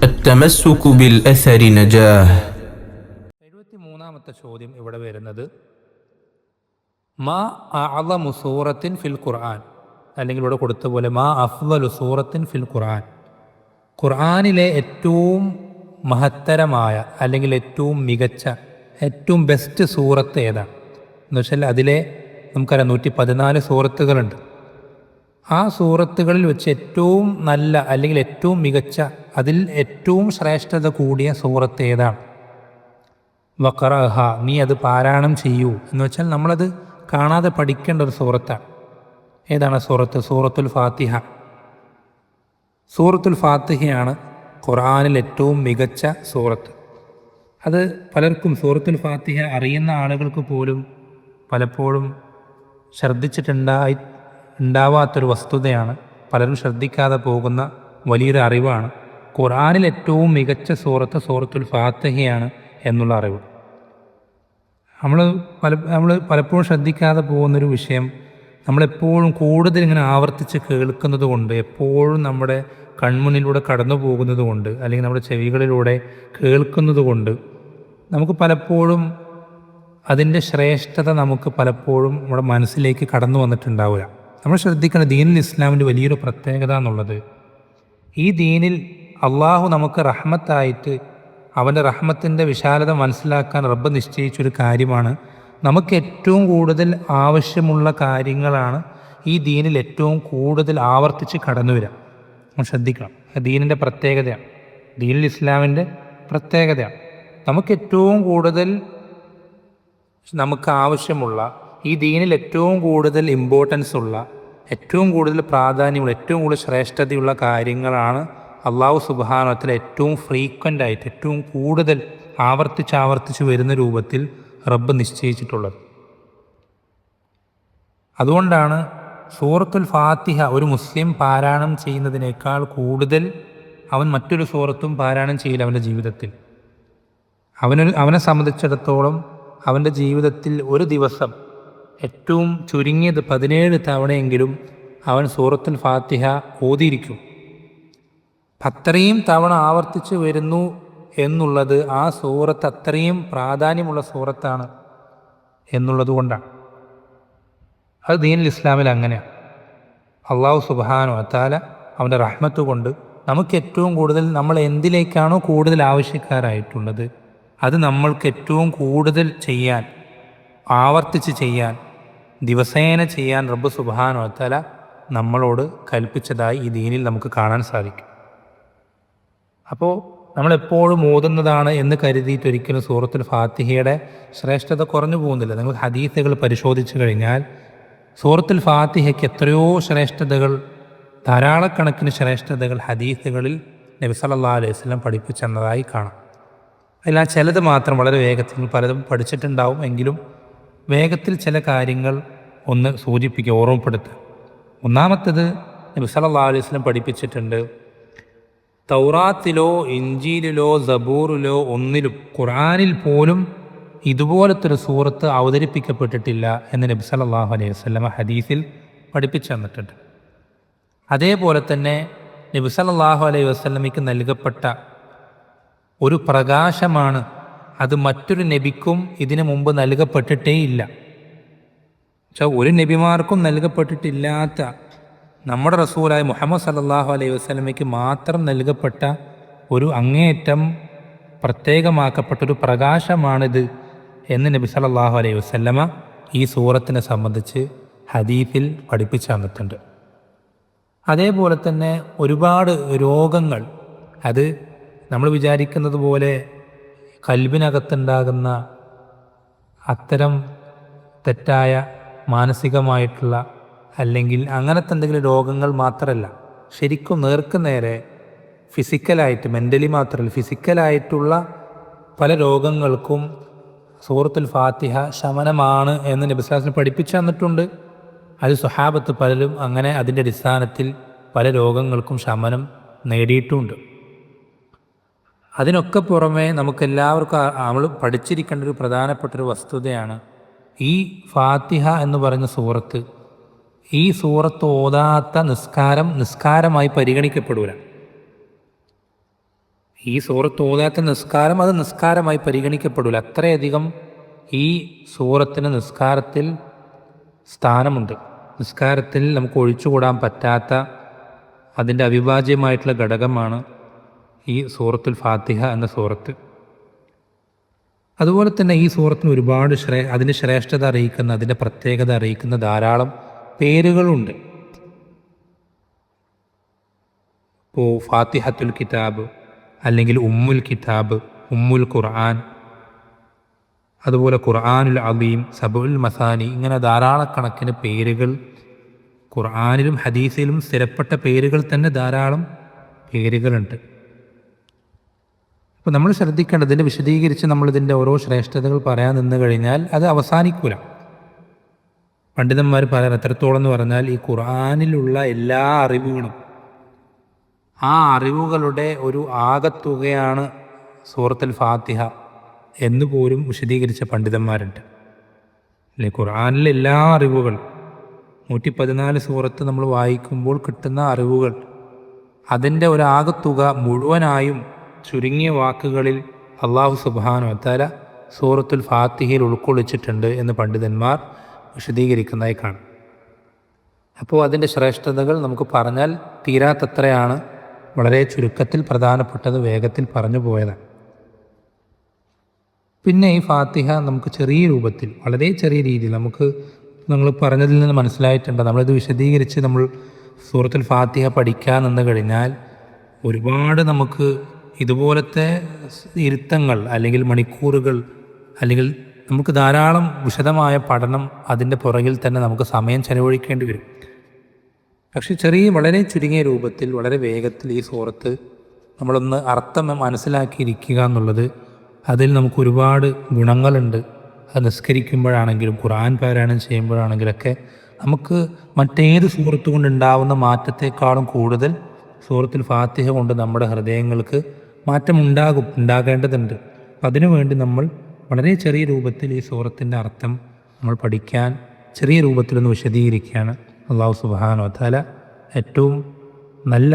التمسك بالأثر نجاه. 73-ാമത്തെ ചോദ്യം ഇവിടെ വരുന്നത് മാ അഅ്ളമു സൂറത്തിൻ ഫിൽ ഖുർആൻ, അല്ലെങ്കിൽ ഇവിടെ കൊടുത്ത പോലെ മാ അഫ്ളലു സൂറത്തിൻ ഫിൽ ഖുർആൻ, ഖുർആനിലെ ഏറ്റവും മഹത്തരമായ അല്ലെങ്കിൽ ഏറ്റവും മികച്ച ഏറ്റവും ബെസ്റ്റ് സൂറത്ത് ഏതാണ് എന്ന് വെച്ചാൽ അതിലെ നമുക്കറിയാം 114 സൂറത്തുകളുണ്ട്. ആ സൂറത്തുകളിൽ വെച്ച് ഏറ്റവും നല്ല അല്ലെങ്കിൽ ഏറ്റവും മികച്ച അതിൽ ഏറ്റവും ശ്രേഷ്ഠത കൂടിയ സൂറത്ത് ഏതാണ്? വഖറഹ, നീ അത് പാരായണം ചെയ്യൂ എന്ന് വെച്ചാൽ നമ്മളത് കാണാതെ പഠിക്കേണ്ട ഒരു സൂറത്താണ്. ഏതാണ് സൂറത്ത്? സൂറത്തുൽ ഫാത്തിഹ. സൂറത്തുൽ ഫാത്തിഹയാണ് ഖുർആനിൽ ഏറ്റവും മികച്ച സൂറത്ത്. അത് പലർക്കും സൂറത്തുൽ ഫാത്തിഹ അറിയുന്ന ആളുകൾക്ക് പോലും പലപ്പോഴും ഉണ്ടാവാത്തൊരു വസ്തുതയാണ്. പലരും ശ്രദ്ധിക്കാതെ പോകുന്ന വലിയൊരു അറിവാണ്. ഖുർആനിൽ ഏറ്റവും മികച്ച സൂറത്ത് സൂറത്തുൽ ഫാത്തിഹയാണ് എന്നുള്ള അറിവ്. നമ്മൾ പലപ്പോഴും ശ്രദ്ധിക്കാതെ പോകുന്നൊരു വിഷയം, നമ്മളെപ്പോഴും കൂടുതൽ ഇങ്ങനെ ആവർത്തിച്ച് കേൾക്കുന്നത് കൊണ്ട്, എപ്പോഴും നമ്മുടെ കൺമുന്നിലൂടെ കടന്നു പോകുന്നത് കൊണ്ട്, അല്ലെങ്കിൽ നമ്മുടെ ചെവികളിലൂടെ കേൾക്കുന്നത് കൊണ്ട് നമുക്ക് പലപ്പോഴും അതിൻ്റെ ശ്രേഷ്ഠത നമുക്ക് പലപ്പോഴും നമ്മുടെ മനസ്സിലേക്ക് കടന്നു വന്നിട്ടുണ്ടാവില്ല. നമ്മൾ ശ്രദ്ധിക്കണം, ദീനുൽ ഇസ്ലാമിൻ്റെ വലിയൊരു പ്രത്യേകത എന്നുള്ളത്, ഈ ദീനിൽ അള്ളാഹു നമുക്ക് റഹ്മത്തായിട്ട് അവൻ്റെ റഹ്മത്തിൻ്റെ വിശാലത മനസ്സിലാക്കാൻ റബ്ബ് നിശ്ചയിച്ചൊരു കാര്യമാണ്. നമുക്ക് ഏറ്റവും കൂടുതൽ ആവശ്യമുള്ള കാര്യങ്ങളാണ് ഈ ദീനിൽ ഏറ്റവും കൂടുതൽ ആവർത്തിച്ച് കടന്നു വരിക. നമ്മൾ ശ്രദ്ധിക്കണം, ദീനിൻ്റെ പ്രത്യേകതയാണ്, ദീനുൽ ഇസ്ലാമിൻ്റെ പ്രത്യേകതയാണ്. നമുക്ക് ഏറ്റവും കൂടുതൽ നമുക്ക് ആവശ്യമുള്ള, ഈ ദീനിൽ ഏറ്റവും കൂടുതൽ ഇമ്പോർട്ടൻസ് ഉള്ള, ഏറ്റവും കൂടുതൽ പ്രാധാന്യമുള്ള, ഏറ്റവും കൂടുതൽ ശ്രേഷ്ഠതയുള്ള കാര്യങ്ങളാണ് അള്ളാഹു സുബ്ഹാനഹു വ തആല ഏറ്റവും ഫ്രീക്വൻ്റ് ആയിട്ട് ഏറ്റവും കൂടുതൽ ആവർത്തിച്ച് വരുന്ന രൂപത്തിൽ റബ്ബ് നിശ്ചയിച്ചിട്ടുള്ളത്. അതുകൊണ്ടാണ് സൂറത്തുൽ ഫാത്തിഹ ഒരു മുസ്ലിം പാരായണം ചെയ്യുന്നതിനേക്കാൾ കൂടുതൽ അവൻ മറ്റൊരു സൂറത്തും പാരായണം ചെയ്യില്ല അവൻ്റെ ജീവിതത്തിൽ. അവനെ സംബന്ധിച്ചിടത്തോളം അവൻ്റെ ജീവിതത്തിൽ ഒരു ദിവസം ഏറ്റവും ചുരുങ്ങിയത് 17 തവണയെങ്കിലും അവൻ സൂറത്തുൽ ഫാത്തിഹ ഓതിയിരിക്കും. അത്രയും തവണ ആവർത്തിച്ച് വരുന്നു എന്നുള്ളത് ആ സൂറത്ത് അത്രയും പ്രാധാന്യമുള്ള സൂറത്താണ് എന്നുള്ളത് കൊണ്ടാണ്. അത് ദീനുൽ ഇസ്ലാമിൽ അങ്ങനെയാണ്. അള്ളാഹു സുബ്ഹാനഹു വ തആല അവൻ്റെ റഹ്മത്ത് കൊണ്ട് നമുക്ക് ഏറ്റവും കൂടുതൽ, നമ്മൾ എന്തിലേക്കാണോ കൂടുതൽ ആവശ്യക്കാരായിട്ടുള്ളത് അത് നമ്മൾക്ക് ഏറ്റവും കൂടുതൽ ചെയ്യാൻ, ആവർത്തിച്ച് ചെയ്യാൻ, ദിവസേന ചെയ്യാൻ റബ്ബ് സുബ്ഹാനഹു വ തആല നമ്മളോട് കൽപ്പിച്ചതായി ഈ ദീനിൽ നമുക്ക് കാണാൻ സാധിക്കും. അപ്പോൾ നമ്മളെപ്പോഴും ഓതുന്നതാണ് എന്ന് കരുതിയിട്ടൊരിക്കലും സൂറത്തുൽ ഫാത്തിഹയുടെ ശ്രേഷ്ഠത കുറഞ്ഞു പോകുന്നില്ല. നിങ്ങൾ ഹദീസുകൾ പരിശോധിച്ചു കഴിഞ്ഞാൽ സൂറത്തുൽ ഫാത്തിഹയ്ക്ക് എത്രയോ ശ്രേഷ്ഠതകൾ, ധാരാളക്കണക്കിന് ശ്രേഷ്ഠതകൾ ഹദീസുകളിൽ നബി സല്ലല്ലാഹു അലൈഹി വസല്ലം പഠിപ്പിച്ചെന്നതായി കാണാം. അതിൽ ചിലത് മാത്രം വളരെ വേഗത്തിൽ, പലതും പഠിച്ചിട്ടുണ്ടാവും എങ്കിലും വേഗത്തിൽ ചില കാര്യങ്ങൾ ഒന്ന് സൂചിപ്പിക്കുക, ഓർമ്മപ്പെടുത്തുക. ഒന്നാമത്തേത്, നബി സല്ലല്ലാഹു അലൈഹി വസല്ലം പഠിപ്പിച്ചിട്ടുണ്ട്, തൗറാത്തിലോ ഇഞ്ചീലിലോ സബൂറിലോ ഒന്നിലും, ഖുർആനിൽ പോലും ഇതുപോലത്തെ ഒരു സൂറത്ത് അവതരിപ്പിക്കപ്പെട്ടിട്ടില്ല എന്ന് നബി സല്ലല്ലാഹു അലൈഹി വസല്ലം ഹദീസിൽ പഠിപ്പിച്ചു തന്നിട്ടുണ്ട്. അതേപോലെ തന്നെ നബി സല്ലല്ലാഹു അലൈഹി വസല്ലമയ്ക്ക് നൽകപ്പെട്ട ഒരു പ്രകാശമാണ്, അത് മറ്റൊരു നബിക്കും ഇതിനു മുമ്പ് നൽകപ്പെട്ടിട്ടേ ഇല്ല. ഒരു നബിമാർക്കും നൽകപ്പെട്ടിട്ടില്ലാത്ത നമ്മുടെ റസൂലായ മുഹമ്മദ് സല്ലല്ലാഹു അലൈഹി വസല്ലമയ്ക്ക് മാത്രം നൽകപ്പെട്ട ഒരു അങ്ങേയറ്റം പ്രത്യേകമാക്കപ്പെട്ടൊരു പ്രകാശമാണിത് എന്ന് നബി സല്ലല്ലാഹു അലൈഹി വസല്ലമ ഈ സൂറത്തിനെ സംബന്ധിച്ച് ഹദീസിൽ പഠിപ്പിച്ചു തന്നിട്ടുണ്ട്. അതേപോലെ തന്നെ ഒരുപാട് രോഗങ്ങൾ, അത് നമ്മൾ വിചാരിക്കുന്നത് പോലെ കൽബിനകത്തുണ്ടാകുന്ന അത്തരം തെറ്റായ മാനസികമായിട്ടുള്ള അല്ലെങ്കിൽ അങ്ങനത്തെ എന്തെങ്കിലും രോഗങ്ങൾ മാത്രമല്ല, ശരിക്കും നേർക്കുനേരെ ഫിസിക്കലായിട്ട്, മെൻ്റലി മാത്രമല്ല ഫിസിക്കലായിട്ടുള്ള പല രോഗങ്ങൾക്കും സൂറത്തുൽ ഫാത്തിഹ ശമനമാണ് എന്ന് നബി സല്ലല്ലാഹു അലൈഹി വസല്ലം പഠിപ്പിച്ചു തന്നിട്ടുണ്ട്. അത് സ്വഹാബത്ത് പലരും അങ്ങനെ അതിൻ്റെ അടിസ്ഥാനത്തിൽ പല രോഗങ്ങൾക്കും ശമനം നേടിയിട്ടുമുണ്ട്. അതിനൊക്കെ പുറമെ നമുക്കെല്ലാവർക്കും നമ്മൾ പഠിച്ചിരിക്കേണ്ട ഒരു പ്രധാനപ്പെട്ടൊരു വസ്തുതയാണ് ഈ ഫാത്തിഹ എന്ന് പറയുന്ന സൂറത്ത്. ഈ സൂറത്ത് ഓതാത്ത നിസ്കാരമായി പരിഗണിക്കപ്പെടൂല. ഈ സൂറത്ത് ഓതാത്ത നിസ്കാരം അത് നിസ്കാരമായി പരിഗണിക്കപ്പെടില്ല. അത്രയധികം ഈ സൂറത്തിന് നിസ്കാരത്തിൽ സ്ഥാനമുണ്ട്. നിസ്കാരത്തിൽ നമുക്ക് ഒഴിച്ചുകൂടാൻ പറ്റാത്ത അതിൻ്റെ അവിഭാജ്യമായിട്ടുള്ള ഘടകമാണ് ഈ സൂറത്തുൽ ഫാത്തിഹ എന്ന സൂറത്ത്. അതുപോലെ തന്നെ ഈ സൂറത്തിന് ഒരുപാട് അതിൻ്റെ ശ്രേഷ്ഠത അറിയിക്കുന്ന, അതിൻ്റെ പ്രത്യേകത അറിയിക്കുന്ന ധാരാളം പേരുകളുണ്ട്. ഇപ്പോൾ ഫാത്തിഹത്തുൽ കിതാബ്, അല്ലെങ്കിൽ ഉമ്മുൽ കിതാബ്, ഉമ്മുൽ ഖുർആൻ, അതുപോലെ ഖുർആനുൽ അദീം, സബഉൽ മസാനി, ഇങ്ങനെ ധാരാളക്കണക്കിന് പേരുകൾ ഖുർആനിലും ഹദീസിലും സ്ഥിരപ്പെട്ട പേരുകൾ തന്നെ ധാരാളം പേരുകളുണ്ട്. അപ്പോൾ നമ്മൾ ശ്രദ്ധിക്കേണ്ടതിൻ്റെ വിശദീകരിച്ച് നമ്മളിതിൻ്റെ ഓരോ ശ്രേഷ്ഠതകൾ പറയാൻ നിന്ന് കഴിഞ്ഞാൽ അത് അവസാനിക്കൂല. പണ്ഡിതന്മാർ പറയാൻ എത്രത്തോളം എന്ന് പറഞ്ഞാൽ ഈ ഖുർആനിലുള്ള എല്ലാ അറിവുകളും, ആ അറിവുകളുടെ ഒരു ആകത്തുകയാണ് സൂറത്തുൽ ഫാത്തിഹ എന്ന് പോലും വിശദീകരിച്ച പണ്ഡിതന്മാരുണ്ട്. അല്ലേ, ഖുർആനിലെ എല്ലാ അറിവുകൾ 114 സൂറത്ത് നമ്മൾ വായിക്കുമ്പോൾ കിട്ടുന്ന അറിവുകൾ, അതിൻ്റെ ഒരാകത്തുക മുഴുവനായും ചുരുങ്ങിയ വാക്കുകളിൽ അള്ളാഹു സുബ്ഹാനഹു വ തആല സൂറത്തുൽ ഫാത്തിഹയിൽ ഉൾക്കൊള്ളിച്ചിട്ടുണ്ട് എന്ന് പണ്ഡിതന്മാർ വിശദീകരിക്കുന്നതായി കാണും. അപ്പോൾ അതിൻ്റെ ശ്രേഷ്ഠതകൾ നമുക്ക് പറഞ്ഞാൽ തീരാത്തത്രയാണ്. വളരെ ചുരുക്കത്തിൽ പ്രധാനപ്പെട്ടത് വേഗത്തിൽ പറഞ്ഞു പോയതാണ്. പിന്നെ ഈ ഫാത്തിഹ നമുക്ക് ചെറിയ രൂപത്തിൽ, വളരെ ചെറിയ രീതിയിൽ നമുക്ക് നമ്മൾ പറഞ്ഞതിൽ നിന്ന് മനസ്സിലായിട്ടുണ്ട്. നമ്മളിത് വിശദീകരിച്ച് നമ്മൾ സൂറത്തുൽ ഫാത്തിഹ പഠിക്കാൻ നിന്ന് കഴിഞ്ഞാൽ ഒരുപാട് നമുക്ക് ഇതുപോലത്തെ ഇരുത്തങ്ങൾ അല്ലെങ്കിൽ മണിക്കൂറുകൾ, അല്ലെങ്കിൽ നമുക്ക് ധാരാളം വിശദമായ പഠനം അതിൻ്റെ പുറകിൽ തന്നെ നമുക്ക് സമയം ചെലവഴിക്കേണ്ടി വരും. പക്ഷെ വളരെ ചുരുങ്ങിയ രൂപത്തിൽ, വളരെ വേഗത്തിൽ ഈ സൂറത്ത് നമ്മളൊന്ന് അർത്ഥം മനസ്സിലാക്കിയിരിക്കുക എന്നുള്ളത്, അതിൽ നമുക്ക് ഒരുപാട് ഗുണങ്ങളുണ്ട്. അത് നിസ്കരിക്കുമ്പോഴാണെങ്കിലും ഖുർആൻ പാരായണം ചെയ്യുമ്പോഴാണെങ്കിലൊക്കെ നമുക്ക് മറ്റേത് സൂറത്ത് കൊണ്ടുണ്ടാവുന്ന മാറ്റത്തെക്കാളും കൂടുതൽ സൂറത്തുൽ ഫാത്തിഹ കൊണ്ട് നമ്മുടെ ഹൃദയങ്ങൾക്ക് മാറ്റം ഉണ്ടാകേണ്ടതുണ്ട്. അപ്പം അതിനുവേണ്ടി നമ്മൾ വളരെ ചെറിയ രൂപത്തിൽ ഈ സൂറത്തിൻ്റെ അർത്ഥം നമ്മൾ പഠിക്കാൻ ചെറിയ രൂപത്തിലൊന്ന് വിശദീകരിക്കുകയാണ്. അല്ലാഹു സുബ്ഹാനഹു വ തആല ഏറ്റവും നല്ല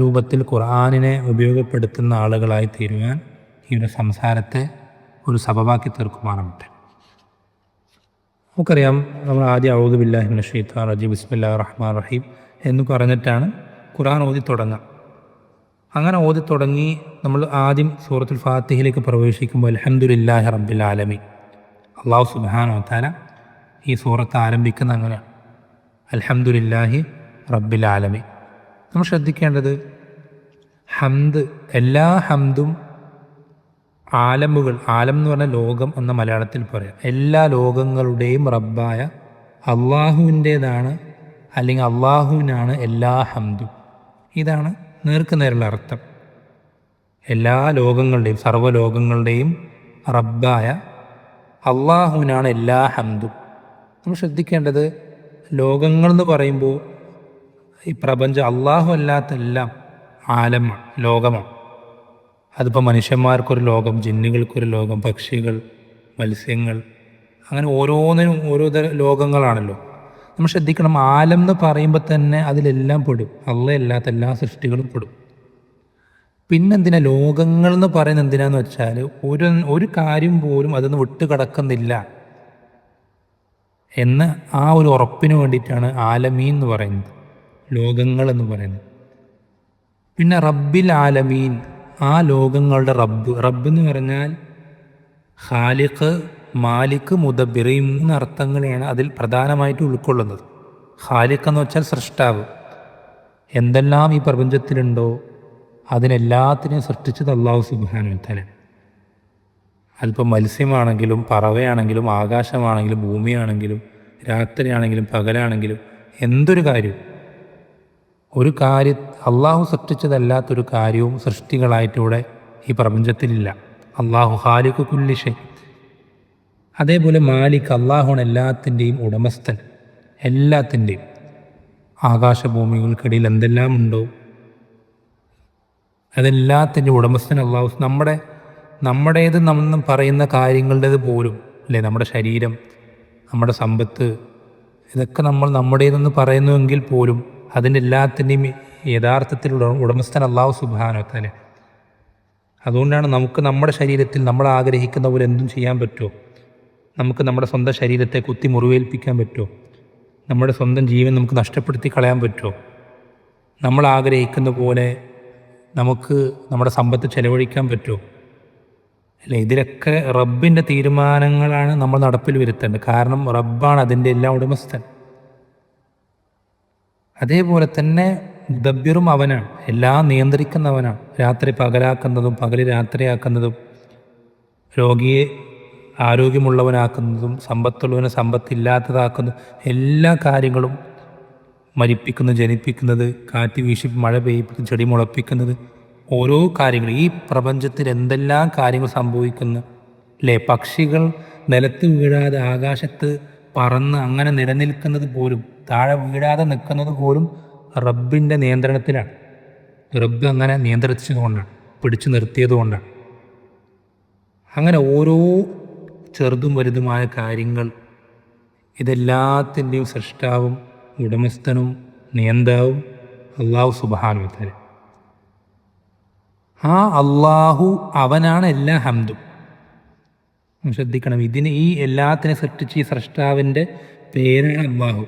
രൂപത്തിൽ ഖുർആനിനെ ഉപയോഗപ്പെടുത്തുന്ന ആളുകളായി തീരുവാൻ ഈ ഒരു സംസാരത്തെ ഒരു സബബാക്കി തീർക്കുമാറാവട്ടെ. നമുക്കറിയാം, നമ്മൾ ആദ്യം ഔദു ബില്ലാഹി മിനശ് ശൈത്വാനിർ റജീം ബിസ്മില്ലാഹിർ റഹ്മാനിർ റഹീം എന്ന് പറഞ്ഞിട്ടാണ് ഖുർആൻ ഓതി തുടങ്ങുക. അങ്ങനെ ഓതി തുടങ്ങി നമ്മൾ ആദ്യം സൂറത്തുൽ ഫാത്തിഹയിലേക്ക് പ്രവേശിക്കുമ്പോൾ അൽഹംദുലില്ലാഹി റബ്ബിൽ ആലമീൻ, അല്ലാഹു സുബ്ഹാനഹു വ തആല ഈ സൂറത്ത് ആരംഭിക്കുന്ന അങ്ങനെയാണ്, അൽഹംദുലില്ലാഹി റബ്ബിൽ ആലമീൻ. നമ്മൾ ശ്രദ്ധിക്കേണ്ടത് ഹംദ്, എല്ലാ ഹംദും ആലമുകൾ, ആലം എന്ന് പറഞ്ഞാൽ ലോകം എന്ന മലയാളത്തിൽ പറയാം, എല്ലാ ലോകങ്ങളുടെയും റബ്ബായ അള്ളാഹുവിൻ്റേതാണ്, അല്ലെങ്കിൽ അള്ളാഹുവിനാണ് എല്ലാ ഹംദും. ഇതാണ് നേർക്കുനേരുള്ള അർത്ഥം. എല്ലാ ലോകങ്ങളുടെയും, സർവ്വലോകങ്ങളുടെയും റബ്ബായ അള്ളാഹുവിനാണ് എല്ലാ ഹംദും. നമ്മൾ ശ്രദ്ധിക്കേണ്ടത് ലോകങ്ങളെന്ന് പറയുമ്പോൾ ഈ പ്രപഞ്ചം, അള്ളാഹു അല്ലാത്തെല്ലാം ആലമാണ്, ലോകമാണ്. അതിപ്പോൾ മനുഷ്യന്മാർക്കൊരു ലോകം, ജിന്നുകൾക്കൊരു ലോകം, പക്ഷികൾ, മത്സ്യങ്ങൾ, അങ്ങനെ ഓരോന്നിനും ഓരോ ലോകങ്ങളാണല്ലോ. നമ്മൾ ശ്രദ്ധിക്കണം, ആലം എന്ന് പറയുമ്പോൾ തന്നെ അതിലെല്ലാം പെടും, അള്ളാഹ് അല്ലാത്ത എല്ലാ സൃഷ്ടികളും പെടും. പിന്നെന്തിനാ ലോകങ്ങൾ എന്ന് പറയുന്നത്? എന്തിനാന്ന് വെച്ചാൽ ഒരു കാര്യം പോലും അതൊന്ന് വിട്ടുകിടക്കുന്നില്ല എന്ന് ആ ഒരു ഉറപ്പിന് വേണ്ടിയിട്ടാണ് ആലമീൻ എന്ന് പറയുന്നത്, ലോകങ്ങൾ എന്ന് പറയുന്നത്. പിന്നെ റബ്ബിൽ ആലമീൻ, ആ ലോകങ്ങളുടെ റബ്ബ് എന്ന് പറഞ്ഞാൽ ഖാലിഖ്, മാലിക്, മുദബ്ബിർ, ഈ 3 അർത്ഥങ്ങളെയാണ് അതിൽ പ്രധാനമായിട്ട് ഉൾക്കൊള്ളുന്നത്. ഖാലിഖ് എന്ന് വെച്ചാൽ സൃഷ്ടാവ്, എന്തെല്ലാം ഈ പ്രപഞ്ചത്തിലുണ്ടോ അതിനെല്ലാത്തിനെയും സൃഷ്ടിച്ചത് അല്ലാഹു സുബ്ഹാനഹു വ തആല. അതിപ്പോൾ മത്സ്യമാണെങ്കിലും പറവയാണെങ്കിലും ആകാശമാണെങ്കിലും ഭൂമിയാണെങ്കിലും രാത്രിയാണെങ്കിലും പകലാണെങ്കിലും എന്തൊരു കാര്യം, ഒരു കാര്യം അള്ളാഹു സൃഷ്ടിച്ചതല്ലാത്തൊരു കാര്യവും സൃഷ്ടികളായിട്ടിവിടെ ഈ പ്രപഞ്ചത്തിലില്ല. അള്ളാഹു ഖാലിഖു കുല്ലി ഷൈ. അതേപോലെ മാലിക്, അള്ളാഹുവാണ് എല്ലാത്തിൻ്റെയും ഉടമസ്ഥൻ, എല്ലാത്തിൻ്റെയും. ആകാശഭൂമികൾക്കിടയിൽ എന്തെല്ലാം ഉണ്ടോ അതെല്ലാത്തിൻ്റെ ഉടമസ്ഥൻ അള്ളാഹു. നമ്മുടേത് നമ്മൾ പറയുന്ന കാര്യങ്ങളുടേത് പോലും, അല്ലേ, നമ്മുടെ ശരീരം, നമ്മുടെ സമ്പത്ത്, ഇതൊക്കെ നമ്മൾ നമ്മുടേതെന്ന് പറയുന്നുവെങ്കിൽ പോലും അതിൻ്റെ എല്ലാത്തിൻ്റെയും യഥാർത്ഥത്തിലുള്ള ഉടമസ്ഥൻ അല്ലാഹു സുബ്ഹാനഹു വ തആല. അതുകൊണ്ടാണ് നമുക്ക് നമ്മുടെ ശരീരത്തിൽ നമ്മൾ ആഗ്രഹിക്കുന്ന പോലെ എന്തും ചെയ്യാൻ പറ്റുമോ? നമുക്ക് നമ്മുടെ സ്വന്തം ശരീരത്തെ കുത്തി മുറിവേൽപ്പിക്കാൻ പറ്റുമോ? നമ്മുടെ സ്വന്തം ജീവൻ നമുക്ക് നഷ്ടപ്പെടുത്തി കളയാൻ പറ്റുമോ? നമ്മൾ ആഗ്രഹിക്കുന്ന പോലെ നമുക്ക് നമ്മുടെ സമ്പത്ത് ചെലവഴിക്കാൻ പറ്റുമോ? അല്ലേ? ഇതിലൊക്കെ റബ്ബിൻ്റെ തീരുമാനങ്ങളാണ് നമ്മൾ നടപ്പിൽ വരുത്തേണ്ടത്. കാരണം റബ്ബാണ് അതിൻ്റെ എല്ലാം ഉടമസ്ഥൻ. അതേപോലെ തന്നെ മുദബ്ബിറും അവനാണ്, എല്ലാം നിയന്ത്രിക്കുന്നവനാണ്. രാത്രി പകലാക്കുന്നതും പകൽ രാത്രിയാക്കുന്നതും, രോഗിയെ ആരോഗ്യമുള്ളവനാക്കുന്നതും സമ്പത്തുള്ളവനെ സമ്പത്തില്ലാത്തതാക്കുന്നതും, എല്ലാ കാര്യങ്ങളും മരിപ്പിക്കുന്നത്, ജനിപ്പിക്കുന്നത്, കാറ്റ് വീശി മഴ പെയ്യിപ്പിക്കുന്നത്, ചെടി മുളപ്പിക്കുന്നത്, ഓരോ കാര്യങ്ങൾ ഈ പ്രപഞ്ചത്തിൽ എന്തെല്ലാം കാര്യങ്ങൾ സംഭവിക്കുന്നു അല്ലേ? പക്ഷികൾ നിലത്ത് വീഴാതെ ആകാശത്ത് പറന്ന് അങ്ങനെ നിലനിൽക്കുന്നത് പോലും, താഴെ വീഴാതെ നിൽക്കുന്നത് പോലും റബ്ബിൻ്റെ നിയന്ത്രണത്തിലാണ്. റബ്ബ് അങ്ങനെ നിയന്ത്രിച്ചതുകൊണ്ടാണ്, പിടിച്ചു നിർത്തിയതുകൊണ്ടാണ്. അങ്ങനെ ഓരോ ചെറുതും വലുതുമായ കാര്യങ്ങൾ, ഇതെല്ലാത്തിൻ്റെയും സൃഷ്ടാവും ഉടമസ്ഥനും നിയന്താവും അള്ളാഹു സുബ്ഹാനഹു വ തആല. ആ അള്ളാഹു അവനാണ് എല്ലാ ഹംദും. ശ്രദ്ധിക്കണം, ഈ എല്ലാത്തിനെ സൃഷ്ടിച്ച് ഈ സൃഷ്ടാവിൻ്റെ പേരാണ് അള്ളാഹു.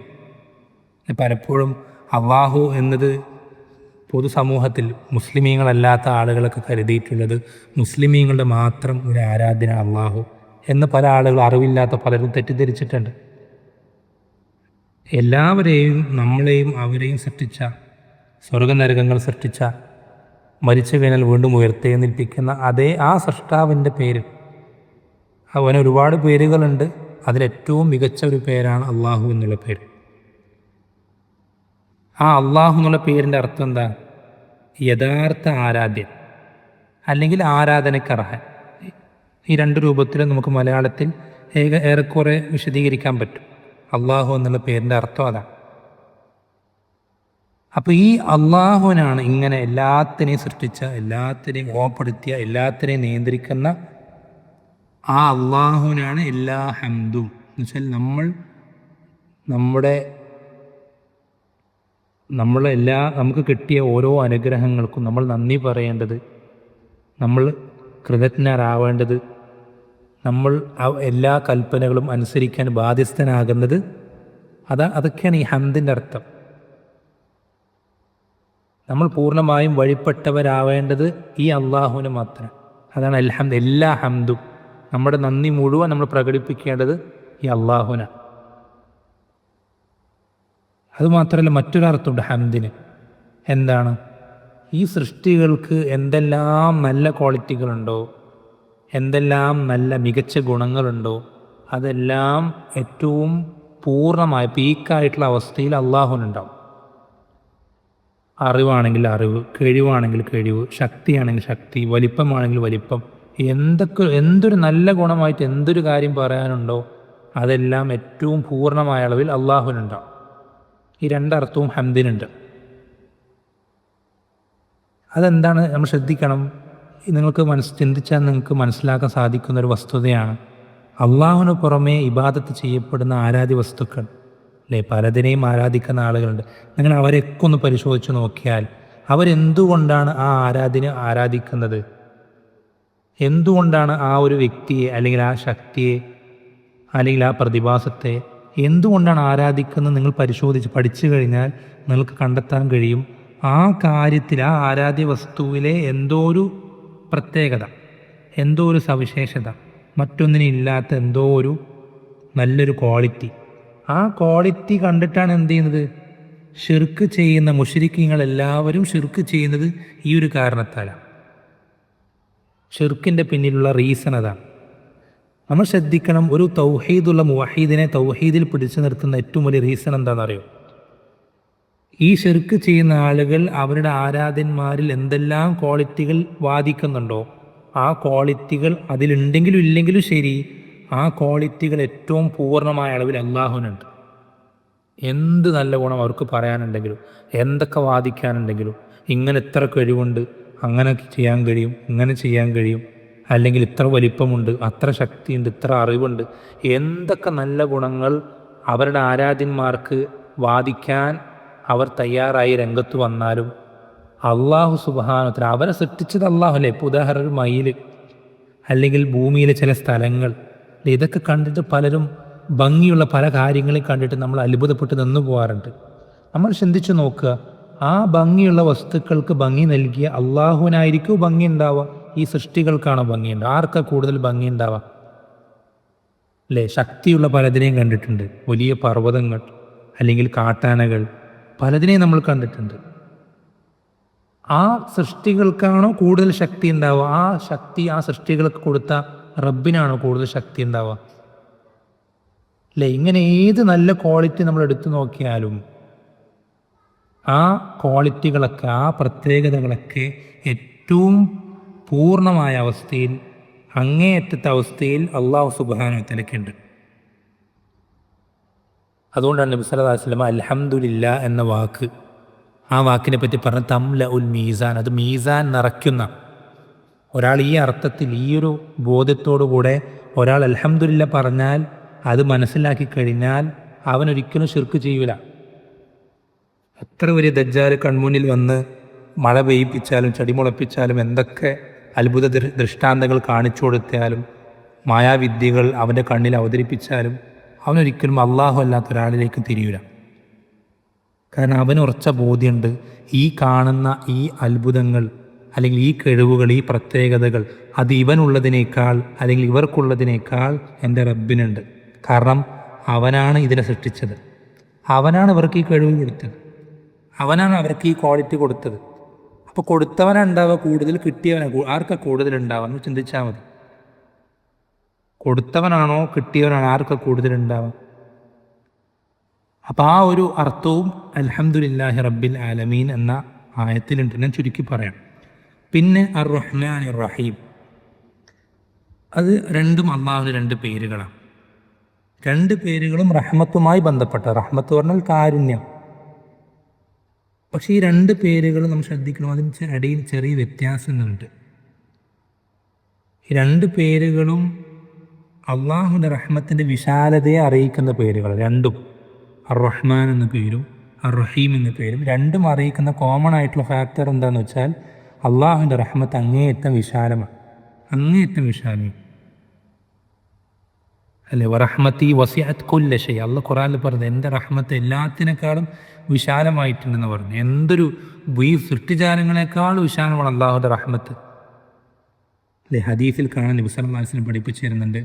പലപ്പോഴും അള്ളാഹു എന്നത് പൊതുസമൂഹത്തിൽ മുസ്ലിമീങ്ങളല്ലാത്ത ആളുകളൊക്കെ കരുതിയിട്ടുള്ളത് മുസ്ലിമീങ്ങളുടെ മാത്രം ഒരു ആരാധന അള്ളാഹു എന്ന് പല ആളുകൾ, അറിവില്ലാത്ത പലരും തെറ്റിദ്ധരിച്ചിട്ടുണ്ട്. എല്ലാവരെയും, നമ്മളെയും അവരെയും സൃഷ്ടിച്ച, സ്വർഗനരകങ്ങൾ സൃഷ്ടിച്ച, മരിച്ചു കഴിഞ്ഞാൽ വീണ്ടും ഉയർത്തെഴുന്നേൽപ്പിക്കുന്ന ആ സൃഷ്ടാവിൻ്റെ പേര്, അവന് ഒരുപാട് പേരുകളുണ്ട്. അതിലേറ്റവും മികച്ച ഒരു പേരാണ് അള്ളാഹു എന്നുള്ള പേര്. ആ അള്ളാഹു എന്നുള്ള പേരിൻ്റെ അർത്ഥം എന്താ? യഥാർത്ഥ ആരാധ്യൻ അല്ലെങ്കിൽ ആരാധനക്കർഹൻ. ഈ രണ്ട് രൂപത്തിലും നമുക്ക് മലയാളത്തിൽ ഏറെക്കുറെ വിശദീകരിക്കാൻ പറ്റും. അള്ളാഹു എന്നുള്ള പേരിൻ്റെ അർത്ഥം അതാണ്. അപ്പോൾ ഈ അള്ളാഹുവിനാണ് ഇങ്ങനെ എല്ലാത്തിനെയും സൃഷ്ടിച്ച, എല്ലാത്തിനെയും ഓപ്പെടുത്തിയ, എല്ലാത്തിനെയും നിയന്ത്രിക്കുന്ന ആ അള്ളാഹുവിനാണ് എല്ലാ ഹംദും. എന്നുവെച്ചാൽ നമുക്ക് കിട്ടിയ ഓരോ അനുഗ്രഹങ്ങൾക്കും നമ്മൾ നന്ദി പറയേണ്ടത്, നമ്മൾ കൃതജ്ഞരാവേണ്ടത്, നമ്മൾ എല്ലാ കൽപ്പനകളും അനുസരിക്കാൻ ബാധ്യസ്ഥനാകുന്നത്, അതൊക്കെയാണ് ഈ ഹംദിൻ്റെ അർത്ഥം. നമ്മൾ പൂർണ്ണമായും വഴിപ്പെട്ടവരാവേണ്ടത് ഈ അള്ളാഹുവിന് മാത്രം. അതാണ് എല്ലാ ഹംദും. നമ്മുടെ നന്ദി മുഴുവൻ നമ്മൾ പ്രകടിപ്പിക്കേണ്ടത് ഈ അള്ളാഹുവിനാണ്. അതുമാത്രമല്ല, മറ്റൊരർത്ഥമുണ്ട് ഹംദിന്. എന്താണ്? ഈ സൃഷ്ടികൾക്ക് എന്തെല്ലാം നല്ല ക്വാളിറ്റികളുണ്ടോ, എന്തെല്ലാം നല്ല മികച്ച ഗുണങ്ങളുണ്ടോ, അതെല്ലാം ഏറ്റവും പൂർണ്ണമായ പീക്കായിട്ടുള്ള അവസ്ഥയിൽ അള്ളാഹുവിനുണ്ടാവും. അറിവാണെങ്കിൽ അറിവ്, കഴിവാണെങ്കിൽ കഴിവ്, ശക്തിയാണെങ്കിൽ ശക്തി, വലിപ്പമാണെങ്കിൽ വലിപ്പം, എന്തൊരു നല്ല ഗുണമായിട്ട് എന്തൊരു കാര്യം പറയാനുണ്ടോ അതെല്ലാം ഏറ്റവും പൂർണ്ണമായ അളവിൽ അള്ളാഹുവിനുണ്ടാവും. ഈ രണ്ടർത്ഥവും ഹംദിനുണ്ട്. അതെന്താണ് നമ്മൾ ശ്രദ്ധിക്കണം. നിങ്ങൾക്ക് ചിന്തിച്ചാൽ നിങ്ങൾക്ക് മനസ്സിലാക്കാൻ സാധിക്കുന്ന ഒരു വസ്തുതയാണ്, അള്ളാഹുവിന് പുറമേ ഇബാദത്ത് ചെയ്യപ്പെടുന്ന ആരാധ്യ വസ്തുക്കൾ അല്ലേ, പലതിനെയും ആരാധിക്കുന്ന ആളുകളുണ്ട്. നിങ്ങൾ അവരെയൊക്കെ ഒന്ന് പരിശോധിച്ച് നോക്കിയാൽ അവരെന്തുകൊണ്ടാണ് ആ ആരാധിക്കുന്നത്, എന്തുകൊണ്ടാണ് ആ ഒരു വ്യക്തിയെ അല്ലെങ്കിൽ ആ ശക്തിയെ അല്ലെങ്കിൽ ആ പ്രതിഭാസത്തെ എന്തുകൊണ്ടാണ് ആരാധിക്കുന്നത് നിങ്ങൾ പഠിച്ചു കഴിഞ്ഞാൽ നിങ്ങൾക്ക് കണ്ടെത്താൻ കഴിയും. ആ കാര്യത്തിൽ, ആ ആരാധ്യ വസ്തുവിലെ എന്തോ ഒരു പ്രത്യേകത, എന്തോ ഒരു സവിശേഷത, മറ്റൊന്നിനില്ലാത്ത എന്തോ ഒരു നല്ലൊരു ക്വാളിറ്റി, ആ ക്വാളിറ്റി കണ്ടിട്ടാണ് എന്ത് ചെയ്യുന്നത്, ഷിർക്ക് ചെയ്യുന്ന മുശ്രിക്കുകളെല്ലാവരും ഷിർക്ക് ചെയ്യുന്നത് ഈ ഒരു കാരണത്താലാണ്. ഷിർക്കിൻ്റെ പിന്നിലുള്ള റീസൺ അതാണ്. നമ്മൾ ശ്രദ്ധിക്കണം, ഒരു തൗഹീദുള്ള മുവഹീദിനെ തൗഹീദിൽ പിടിച്ചു നിർത്തുന്ന ഏറ്റവും വലിയ റീസൺ എന്താണെന്നറിയോ? ഈ ഷിർക്ക് ചെയ്യുന്ന ആളുകൾ അവരുടെ ആരാധന്മാരിൽ എന്തെല്ലാം ക്വാളിറ്റികൾ വാദിക്കുന്നുണ്ടോ, ആ ക്വാളിറ്റികൾ അതിലുണ്ടെങ്കിലും ഇല്ലെങ്കിലും ശരി, ആ ക്വാളിറ്റികൾ ഏറ്റവും പൂർണ്ണമായ അളവിൽ അള്ളാഹുവിനുണ്ട്. എന്ത് നല്ല ഗുണം അവർക്ക് പറയാനുണ്ടെങ്കിലും, എന്തൊക്കെ വാദിക്കാനുണ്ടെങ്കിലും, ഇങ്ങനെ ഇത്ര കഴിവുണ്ട്, അങ്ങനെ ചെയ്യാൻ കഴിയും, ഇങ്ങനെ ചെയ്യാൻ കഴിയും, അല്ലെങ്കിൽ ഇത്ര വലിപ്പമുണ്ട്, അത്ര ശക്തിയുണ്ട്, ഇത്ര അറിവുണ്ട്, എന്തൊക്കെ നല്ല ഗുണങ്ങൾ അവരുടെ ആരാധ്യന്മാർക്ക് വാദിക്കാൻ അവർ തയ്യാറായി രംഗത്ത് വന്നാലും അള്ളാഹു സുബ്ഹാനഹു വ തആല അവരെ സൃഷ്ടിച്ചത് അള്ളാഹു അല്ലേ. ഇപ്പോൾ ഉദാഹരണം ഒരു മയിൽ അല്ലെങ്കിൽ ഭൂമിയിലെ ചില സ്ഥലങ്ങൾ, ഇതൊക്കെ കണ്ടിട്ട് പലരും ഭംഗിയുള്ള പല കാര്യങ്ങളെയും കണ്ടിട്ട് നമ്മൾ അത്ഭുതപ്പെട്ട് നിന്നു പോകാറുണ്ട്. നമ്മൾ ചിന്തിച്ചു നോക്കുക, ആ ഭംഗിയുള്ള വസ്തുക്കൾക്ക് ഭംഗി നൽകിയ അള്ളാഹുവിനായിരിക്കും ഭംഗി ഉണ്ടാവുക, ഈ സൃഷ്ടികൾക്കാണോ ഭംഗി ഉണ്ടാവുക? ആർക്കാ കൂടുതൽ ഭംഗി ഉണ്ടാവുക? അല്ലേ? ശക്തിയുള്ള പലതിനെയും കണ്ടിട്ടുണ്ട്, വലിയ പർവ്വതങ്ങൾ അല്ലെങ്കിൽ കാട്ടാനകൾ, പലതിനെയും നമ്മൾ കണ്ടിട്ടുണ്ട്. ആ സൃഷ്ടികൾക്കാണോ കൂടുതൽ ശക്തി ഉണ്ടാവുക? ആ ശക്തി ആ സൃഷ്ടികൾക്ക് കൊടുത്ത റബ്ബിനാണോ കൂടുതൽ ശക്തി ഉണ്ടാവുക? അല്ലേ? ഇങ്ങനെ ഏത് നല്ല ക്വാളിറ്റി നമ്മൾ എടുത്തു നോക്കിയാലും ആ ക്വാളിറ്റികളൊക്കെ, ആ പ്രത്യേകതകളൊക്കെ ഏറ്റവും പൂർണ്ണമായ അവസ്ഥയിൽ, അങ്ങേയറ്റത്തെ അവസ്ഥയിൽ അള്ളാഹു സുബ്ഹാനഹു വ തആലയ്ക്കുണ്ട്. അതുകൊണ്ടാണ് നബി സല്ലല്ലാഹു അലൈഹി വസല്ലം അൽഹംദുലില്ലാ എന്ന വാക്ക്, ആ വാക്കിനെ പറ്റി പറഞ്ഞ തംല ഉൽ മീസാൻ, അത് മീസാൻ നിറയ്ക്കുന്ന. ഒരാൾ ഈ അർത്ഥത്തിൽ, ഈ ഒരു ബോധ്യത്തോടുകൂടെ ഒരാൾ അൽഹംദുലില്ലാ പറഞ്ഞാൽ, അത് മനസ്സിലാക്കി കഴിഞ്ഞാൽ അവനൊരിക്കലും ശിർക്ക് ചെയ്യൂല. എത്ര വലിയ ദജ്ജാൽ കൺമുന്നിൽ വന്ന് മഴ പെയ്യിപ്പിച്ചാലും ചടിമുളപ്പിച്ചാലും എന്തൊക്കെ അത്ഭുത ദൃഷ്ടാന്തങ്ങൾ കാണിച്ചു കൊടുത്താലും മായാവിദ്യകൾ അവൻ്റെ കണ്ണിൽ അവതരിപ്പിച്ചാലും അവനൊരിക്കലും അള്ളാഹു അല്ലാത്ത ഒരാളിലേക്ക് തിരിയൂല. കാരണം അവന് ഉറച്ച ബോധ്യമുണ്ട്, ഈ കാണുന്ന ഈ അത്ഭുതങ്ങൾ അല്ലെങ്കിൽ ഈ കഴിവുകൾ, ഈ പ്രത്യേകതകൾ അത് ഇവനുള്ളതിനേക്കാൾ അല്ലെങ്കിൽ ഇവർക്കുള്ളതിനേക്കാൾ എൻ്റെ റബ്ബിനുണ്ട്. കാരണം അവനാണ് ഇതിനെ സൃഷ്ടിച്ചത്, അവനാണ് ഇവർക്ക് ഈ കഴിവ് കൊടുത്തത്, അവനാണ് അവർക്ക് ഈ ക്വാളിറ്റി കൊടുത്തത്. അപ്പോൾ കൊടുത്തവനുണ്ടാവുക കൂടുതൽ, കിട്ടിയവനാണ് ആർക്കാ കൂടുതൽ ഉണ്ടാവുക എന്ന് ചിന്തിച്ചാൽ മതി. കൊടുത്തവനാണോ കിട്ടിയവനാണോ ആർക്കാ കൂടുതൽ ഉണ്ടാവുക? അപ്പോൾ ആ ഒരു അർത്ഥവും അൽഹംദുലില്ലാഹി റബ്ബിൽ ആലമീൻ എന്ന ആയത്തിലുണ്ട്. ഞാൻ ചുരുക്കി പറയാം. പിന്നെ അർ റഹ്മാൻ റഹീം, അത് രണ്ടും അള്ളാഹുവിന് രണ്ട് പേരുകളാണ്. രണ്ട് പേരുകളും റഹ്മത്തുമായി ബന്ധപ്പെട്ട. റഹ്മത്ത് പറഞ്ഞാൽ കാരുണ്യം. പക്ഷേ ഈ രണ്ട് പേരുകളും നമ്മൾ ശ്രദ്ധിക്കണം, അതിന് ഇടയിൽ ചെറിയ വ്യത്യാസങ്ങളുണ്ട്. ഈ രണ്ട് പേരുകളും അള്ളാഹുവിൻ്റെ റഹ്മത്തിൻ്റെ വിശാലതയെ അറിയിക്കുന്ന പേരുകൾ രണ്ടും. അർ റഹ്മാൻ എന്ന പേരും അർ റഹീം എന്ന പേരും രണ്ടും അറിയിക്കുന്ന കോമൺ ആയിട്ടുള്ള ഫാക്ടർ എന്താണെന്ന് വെച്ചാൽ, അള്ളാഹുവിൻ്റെ റഹ്മത്ത് അങ്ങേയറ്റം വിശാലമാണ്, അങ്ങേയറ്റം വിശാലമാണ്. അല്ലേ? വറഹ്മത്തി വസിഅത് കുല്ല ഷൈ, അള്ളാഹ് ഖുർആനിൽ പറഞ്ഞത് എൻ്റെ റഹ്മത്ത് എല്ലാത്തിനേക്കാളും വിശാലമായിട്ടുണ്ടെന്ന് പറഞ്ഞു. എന്തൊരു ഈ സൃഷ്ടിജാലങ്ങളെക്കാൾ വിശാലമാണ് അള്ളാഹുവിൻ്റെ റഹ്മത്ത്. അല്ലേ? ഹദീസിൽ കാണാൻ നബി സല്ലല്ലാഹു അലൈഹി വസല്ലം പഠിപ്പിച്ചു തരുന്നുണ്ട്,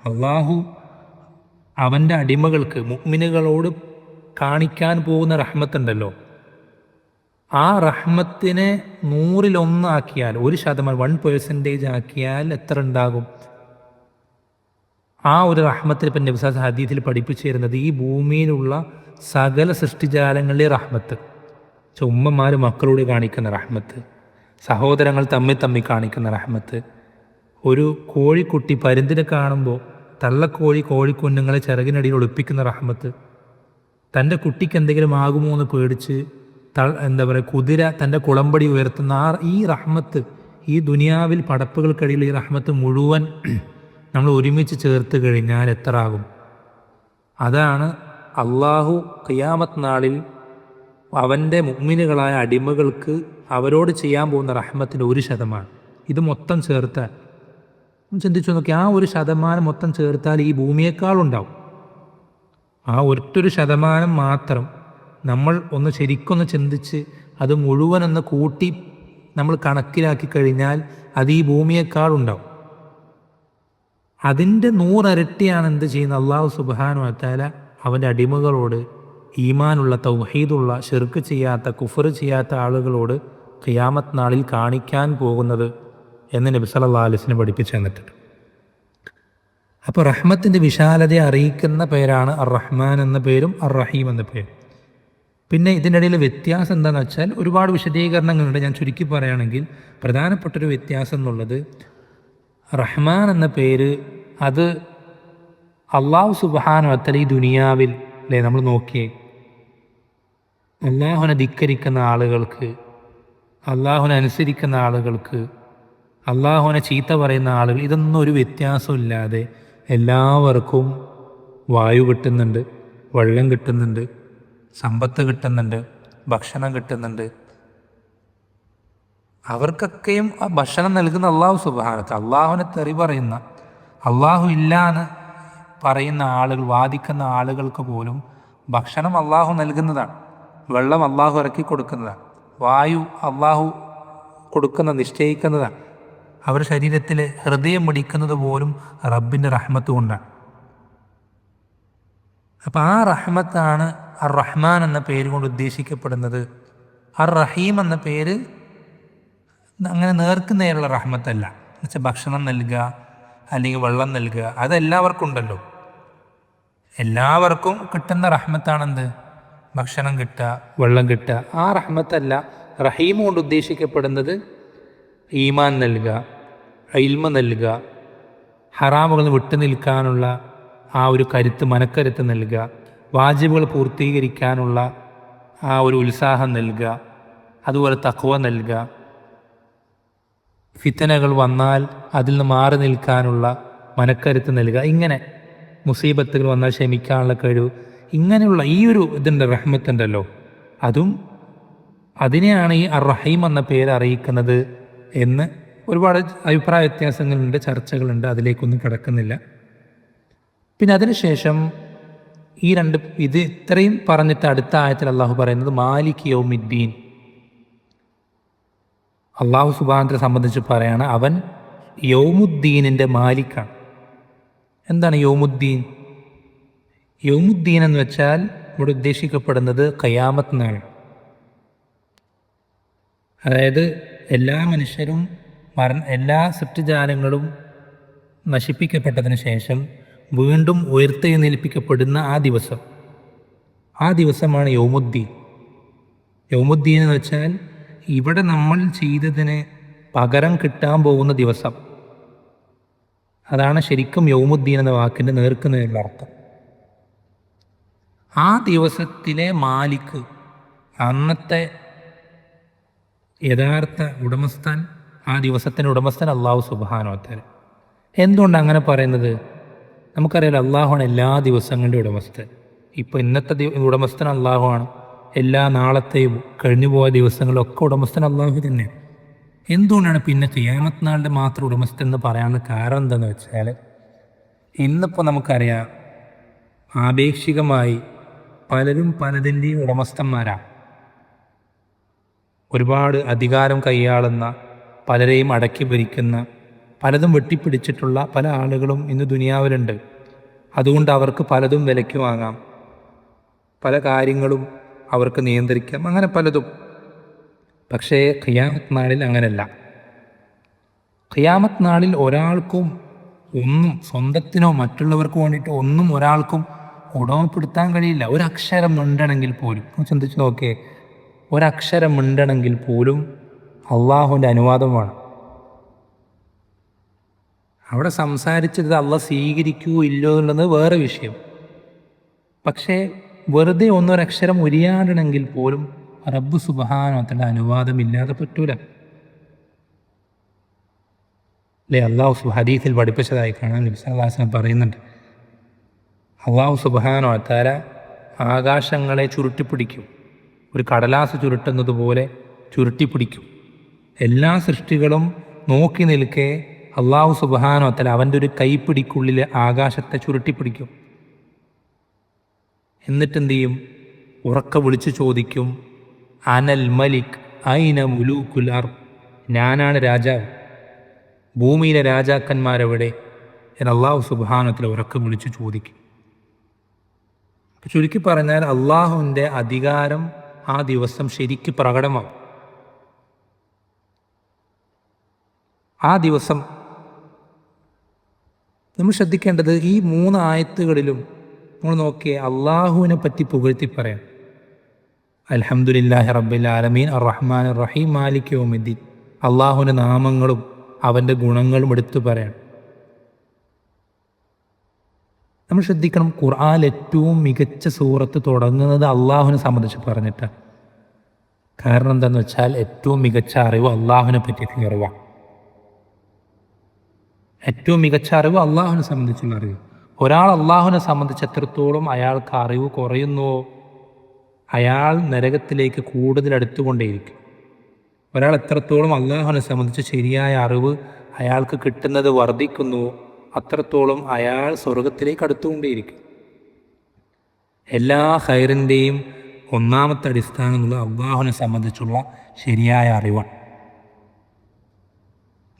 അള്ളാഹു അവൻ്റെ അടിമകൾക്ക്, മുഅ്മിനുകളോട് കാണിക്കാൻ പോകുന്ന റഹ്മത്തുണ്ടല്ലോ, ആ റഹ്മത്തിനെ 100-1 ആക്കിയാൽ, 1%, 1% ആക്കിയാൽ എത്ര ഉണ്ടാകും? ആ ഒരു റഹ്മത്തിൽ ഇപ്പം നബി സല്ലല്ലാഹു ഹദീസിൽ പഠിപ്പിച്ചു തരുന്നത്, ഈ ഭൂമിയിലുള്ള സകല സൃഷ്ടിജാലങ്ങളിലെ റഹ്മത്ത്, ഉമ്മമാർ മക്കളോട് കാണിക്കുന്ന റഹ്മത്ത്, സഹോദരങ്ങൾ തമ്മിൽ കാണിക്കുന്ന റഹ്മത്ത്, ഒരു കോഴിക്കുട്ടി പരുന്തിനെ കാണുമ്പോൾ തള്ളക്കോഴി കോഴിക്കുഞ്ഞുങ്ങളെ ചിറകിനടിയിൽ ഒളിപ്പിക്കുന്ന റഹ്മത്ത്, തൻ്റെ കുട്ടിക്ക് എന്തെങ്കിലും ആകുമോ എന്ന് പേടിച്ച് എന്താ പറയുക, കുതിര തൻ്റെ കുളമ്പടി ഉയർത്തുന്ന ഈ റഹ്മത്ത്, ഈ ദുനിയാവിൽ പടപ്പുകൾക്കിടയിൽ ഈ റഹ്മത്ത് മുഴുവൻ നമ്മൾ ഒരുമിച്ച് ചേർത്ത് കഴിഞ്ഞാൽ എത്ര ആകും? അതാണ് അള്ളാഹു ഖിയാമത്ത് നാളിൽ അവൻ്റെ മുഅ്മിനുകളായ അടിമകൾക്ക് അവരോട് ചെയ്യാൻ പോകുന്ന റഹ്മത്തിൻ്റെ 1%. ഇത് മൊത്തം ചേർത്താൽ ചിന്തിച്ചു നോക്കി, ആ 1% മൊത്തം ചേർത്താൽ ഈ ഭൂമിയേക്കാളുണ്ടാവും. ആ ഒറ്റൊരു ശതമാനം മാത്രം നമ്മൾ ഒന്ന് ശരിക്കൊന്ന് ചിന്തിച്ച് അത് മുഴുവനൊന്ന് കൂട്ടി നമ്മൾ കണക്കിലാക്കി കഴിഞ്ഞാൽ അത് ഈ ഭൂമിയേക്കാളുണ്ടാവും. അതിൻ്റെ 100 ഇരട്ടിയാണ് എന്ത് ചെയ്യുന്നത്? അള്ളാഹു സുബ്ഹാനഹു വ തആല അവൻ്റെ അടിമകളോട്, ഈമാനുള്ള, തൗഹീദുള്ള, ശിർക്ക് ചെയ്യാത്ത, കുഫർ ചെയ്യാത്ത ആളുകളോട് ഖിയാമത്ത് നാളിൽ കാണിക്കാൻ പോകുന്നത് എന്ന് നബി സല്ലല്ലാഹു അലൈഹി വസല്ലം പഠിപ്പിച്ചു തന്നിട്ടുണ്ട്. അപ്പോൾ റഹ്മത്തിൻ്റെ വിശാലതയെ അറിയിക്കുന്ന പേരാണ് അർ റഹ്മാൻ എന്ന പേരും അർ റഹീം എന്ന പേരും. പിന്നെ ഇതിനിടയിൽ വ്യത്യാസം എന്താണെന്ന് വെച്ചാൽ ഒരുപാട് വിശദീകരണങ്ങളുണ്ട്. ഞാൻ ചുരുക്കി പറയുകയാണെങ്കിൽ പ്രധാനപ്പെട്ടൊരു വ്യത്യാസം എന്നുള്ളത്, റഹ്മാൻ എന്ന പേര് അത് അള്ളാഹു സുബ്ഹാനഹു വ തആല ഈ ദുനിയാവിൽ, അല്ലേ, നമ്മൾ നോക്കിയേ, അള്ളാഹുവിനെ ധിക്കരിക്കുന്ന ആളുകൾക്ക്, അള്ളാഹുവിനെ അനുസരിക്കുന്ന ആളുകൾക്ക്, അള്ളാഹുവിനെ ചീത്ത പറയുന്ന ആളുകൾ, ഇതൊന്നും ഒരു വ്യത്യാസമില്ലാതെ എല്ലാവർക്കും വായു കിട്ടുന്നുണ്ട്, വെള്ളം കിട്ടുന്നുണ്ട്, സമ്പത്ത് കിട്ടുന്നുണ്ട്, ഭക്ഷണം കിട്ടുന്നുണ്ട്, അവർക്കൊക്കെയും ആ ഭക്ഷണം നൽകുന്ന അള്ളാഹു സുബ്ഹാനഹു. അള്ളാഹുവിനെ തെറി പറയുന്ന, അള്ളാഹു ഇല്ല എന്ന് പറയുന്ന ആളുകൾ, വാദിക്കുന്ന ആളുകൾക്ക് പോലും ഭക്ഷണം അള്ളാഹു നൽകുന്നതാണ്. വെള്ളം അള്ളാഹു ഇറക്കി കൊടുക്കുന്നതാണ്. വായു അള്ളാഹു നിശ്ചയിക്കുന്നതാണ്. അവരുടെ ശരീരത്തിൽ ഹൃദയം മിടിക്കുന്നത് പോലും റബ്ബിൻ്റെ റഹ്മത്ത് കൊണ്ടാണ്. അപ്പം ആ റഹ്മത്താണ് അർ റഹ്മാൻ എന്ന പേര് കൊണ്ട് ഉദ്ദേശിക്കപ്പെടുന്നത്. അർ റഹീം എന്ന പേര് അങ്ങനെ നേർക്ക് നേരുള്ള റഹ്മത്തല്ല. എന്നുവെച്ചാൽ ഭക്ഷണം നൽകുക അല്ലെങ്കിൽ വെള്ളം നൽകുക, അതെല്ലാവർക്കും ഉണ്ടല്ലോ. എല്ലാവർക്കും കിട്ടുന്ന റഹ്മത്താണെന്ത്? ഭക്ഷണം കിട്ടുക, വെള്ളം കിട്ടുക. ആ റഹ്മത്തല്ല. റഹീം കൊണ്ട് ഉദ്ദേശിക്കപ്പെടുന്നത് ഈമാൻ നൽകുക, ഇൽമ നൽകുക, ഹറാമുകൾ വിട്ടു നിൽക്കാനുള്ള ആ ഒരു കരുത്ത്, മനക്കരുത്ത് നൽകുക, വാജിബുകൾ പൂർത്തീകരിക്കാനുള്ള ആ ഒരു ഉത്സാഹം നൽകുക, അതുപോലെ തഖ്വ നൽകുക, ഫിത്തനകൾ വന്നാൽ അതിൽ നിന്ന് മാറി നിൽക്കാനുള്ള മനക്കരുത്ത് നൽകുക, ഇങ്ങനെ മുസീബത്തുകൾ വന്നാൽ ക്ഷമിക്കാനുള്ള കഴിവ്, ഇങ്ങനെയുള്ള ഈ ഒരു ഇതിൻ്റെ റഹ്മത്തുണ്ടല്ലോ, അതിനെയാണ് ഈ അർ റഹീം എന്ന പേര് അറിയിക്കുന്നത് എന്ന് ഒരുപാട് അഭിപ്രായ വ്യത്യാസങ്ങളുണ്ട്, ചർച്ചകളുണ്ട്. അതിലേക്കൊന്നും കിടക്കുന്നില്ല. പിന്നെ അതിനുശേഷം ഇത് ഇത്രയും പറഞ്ഞിട്ട് അടുത്ത ആയത്തിൽ അള്ളാഹു പറയുന്നത് മാലിക് യൗമിദ്ദീൻ. അള്ളാഹു സുബ്ഹാനഹു സംബന്ധിച്ച് പറയാണ്, അവൻ യൗമുദ്ദീനിൻ്റെ മാലിക്കാണ്. എന്താണ് യൗമുദ്ദീൻ? യൗമുദ്ദീൻ എന്ന് വെച്ചാൽ ഇവിടെ ഉദ്ദേശിക്കപ്പെടുന്നത് ഖിയാമത്ത് നാൾ. അതായത് എല്ലാ മനുഷ്യരും എല്ലാ സൃഷ്ടിജാലങ്ങളും നശിപ്പിക്കപ്പെട്ടതിന് ശേഷം വീണ്ടും ഉയർത്തെഴുന്നേൽപ്പിക്കപ്പെടുന്ന ആ ദിവസമാണ് യൗമുദ്ദീൻ. യൗമുദ്ദീൻ എന്ന് വെച്ചാൽ ഇവിടെ നമ്മൾ ചെയ്തതിന് പകരം കിട്ടാൻ പോകുന്ന ദിവസം. അതാണ് ശരിക്കും യൗമുദ്ദീൻ എന്ന വാക്കിൻ്റെ നേർക്കുനേരുള്ള അർത്ഥം. ആ ദിവസത്തിലെ മാലിക്, അന്നത്തെ യഥാർത്ഥ ഉടമസ്ഥൻ, ആ ദിവസത്തിൻ്റെ ഉടമസ്ഥൻ അള്ളാഹു സുബ്ഹാനഹു വ തആല. എന്തുകൊണ്ട് അങ്ങനെ പറയുന്നത്? നമുക്കറിയാലോ, അള്ളാഹുവാണ് എല്ലാ ദിവസങ്ങളുടെയും ഉടമസ്ഥൻ. ഇപ്പോൾ ഇന്നത്തെ ഉടമസ്ഥൻ അള്ളാഹുവാണ്. എല്ലാ നാളത്തെയും കഴിഞ്ഞുപോയ ദിവസങ്ങളിലൊക്കെ ഉടമസ്ഥൻ അള്ളാഹു തന്നെ. എന്തുകൊണ്ടാണ് പിന്നെ ഖിയാമത്ത് നാളിൻ്റെ മാത്രം ഉടമസ്ഥൻ എന്ന് പറയാനുള്ള കാരണം എന്താണെന്ന് വെച്ചാൽ, ഇന്നിപ്പോൾ നമുക്കറിയാം ആപേക്ഷികമായി പലരും പലതിൻ്റെയും ഉടമസ്ഥന്മാരാണ്. ഒരുപാട് അധികാരം കൈയാളുന്ന, പലരെയും അടക്കി ഭരിക്കുന്ന, പലതും വെട്ടിപ്പിടിച്ചിട്ടുള്ള പല ആളുകളും ഇന്ന് ദുനിയാവിലുണ്ട്. അതുകൊണ്ട് അവർക്ക് പലതും വിലയ്ക്ക് വാങ്ങാം, പല കാര്യങ്ങളും അവർക്ക് നിയന്ത്രിക്കാം, അങ്ങനെ പലതും. പക്ഷേ ഖിയാമത്ത് നാളിൽ അങ്ങനെയല്ല. ഖിയാമത്ത് നാളിൽ ഒരാൾക്കും ഒന്നും, സ്വന്തത്തിനോ മറ്റുള്ളവർക്ക് വേണ്ടിയിട്ടോ ഒന്നും ഒരാൾക്കും ഉടമപ്പെടുത്താൻ കഴിയില്ല. ഒരക്ഷരം മിണ്ടണമെങ്കിൽ പോലും, ചിന്തിച്ച് നോക്കേ, ഒരക്ഷരം മിണ്ടണമെങ്കിൽ പോലും അള്ളാഹുവിൻ്റെ അനുവാദം വേണം. അവിടെ സംസാരിച്ചത് അള്ളാഹ് സ്വീകരിക്കുമോ ഇല്ലയോ എന്നുള്ളത് വേറെ വിഷയം. പക്ഷേ വെറുതെ ഒന്നൊരക്ഷരം ഉരിയാടണമെങ്കിൽ പോലും റബ്ബ് സുബ്ഹാനഹു വ തആല അനുവാദമില്ലാതെ പറ്റൂല. അല്ലേ? അള്ളാഹു ഹദീസിൽ പഠിപ്പിച്ചതായി കാണാൻ നബി സല്ലല്ലാഹു അലൈഹി വസല്ലം പറയുന്നുണ്ട്, അള്ളാഹു സുബ്ഹാനഹു വ തആല ആകാശങ്ങളെ ചുരുട്ടിപ്പിടിക്കും, ഒരു കടലാസ് ചുരുട്ടുന്നത് പോലെ ചുരുട്ടിപ്പിടിക്കും. എല്ലാ സൃഷ്ടികളും നോക്കി നിൽക്കെ അള്ളാഹു സുബ്ഹാനഹു വ തആല അവൻ്റെ ഒരു കൈപ്പിടിക്കുള്ളിൽ ആകാശത്തെ ചുരുട്ടിപ്പിടിക്കും. എന്നിട്ട് എന്തു ചെയ്യും? ഉറക്കെ വിളിച്ചു ചോദിക്കും, അനൽ മലിക് ഐന മുലൂകുൽ അർദ്, ഞാനാണ് രാജാവ്, ഭൂമിയിലെ രാജാക്കന്മാരെവിടെ എന്ന് അള്ളാഹു സുബ്ഹാനഹു വ തആല ഉറക്കെ വിളിച്ചു ചോദിക്കും. ചുരുക്കി പറഞ്ഞാൽ അള്ളാഹുവിൻ്റെ അധികാരം ആ ദിവസം ശരിക്ക് പ്രകടമാവും. ആ ദിവസം നമ്മൾ ശ്രദ്ധിക്കേണ്ടത്, ഈ 3 ആയത്തുകളിലും നമ്മൾ നോക്കിയേ അള്ളാഹുവിനെ പറ്റി പുകഴ്ത്തി പറയാം. അൽഹംദുലില്ലാഹി റബ്ബിൽ ആലമീൻ അർ റഹ്മാൻ റഹീം മാലിക് യൗമിദ്ദീൻ. അള്ളാഹുവിൻ്റെ നാമങ്ങളും അവൻ്റെ ഗുണങ്ങളും എടുത്തു പറയാം. നമ്മൾ ശ്രദ്ധിക്കണം, ഖുർആനിൽ ഏറ്റവും മികച്ച സൂറത്ത് തുടങ്ങുന്നത് അള്ളാഹുവിനെ സംബന്ധിച്ച് പറഞ്ഞിട്ടാണ്. കാരണം എന്താണെന്ന് വെച്ചാൽ ഏറ്റവും മികച്ച അറിവ് അള്ളാഹുവിനെ പറ്റിയിട്ടുള്ള അറിവാണ്. ഏറ്റവും മികച്ച അറിവ് അള്ളാഹുവിനെ സംബന്ധിച്ചുള്ള അറിവ്. ഒരാൾ അള്ളാഹുവിനെ സംബന്ധിച്ച് എത്രത്തോളം അയാൾക്ക് അറിവ് കുറയുന്നുവോ അയാൾ നരകത്തിലേക്ക് കൂടുതൽ അടുത്തുകൊണ്ടേയിരിക്കും. ഒരാൾ എത്രത്തോളം അള്ളാഹുവിനെ സംബന്ധിച്ച് ശരിയായ അറിവ് അയാൾക്ക് കിട്ടുന്നത് വർദ്ധിക്കുന്നുവോ അത്രത്തോളം അയാൾ സ്വർഗത്തിലേക്ക് അടുത്തുകൊണ്ടേയിരിക്കും. എല്ലാ ഖൈറിൻ്റെയും ഒന്നാമത്തെ അടിസ്ഥാനം എന്നുള്ളത് അള്ളാഹുവിനെ സംബന്ധിച്ചുള്ള ശരിയായ അറിവാണ്.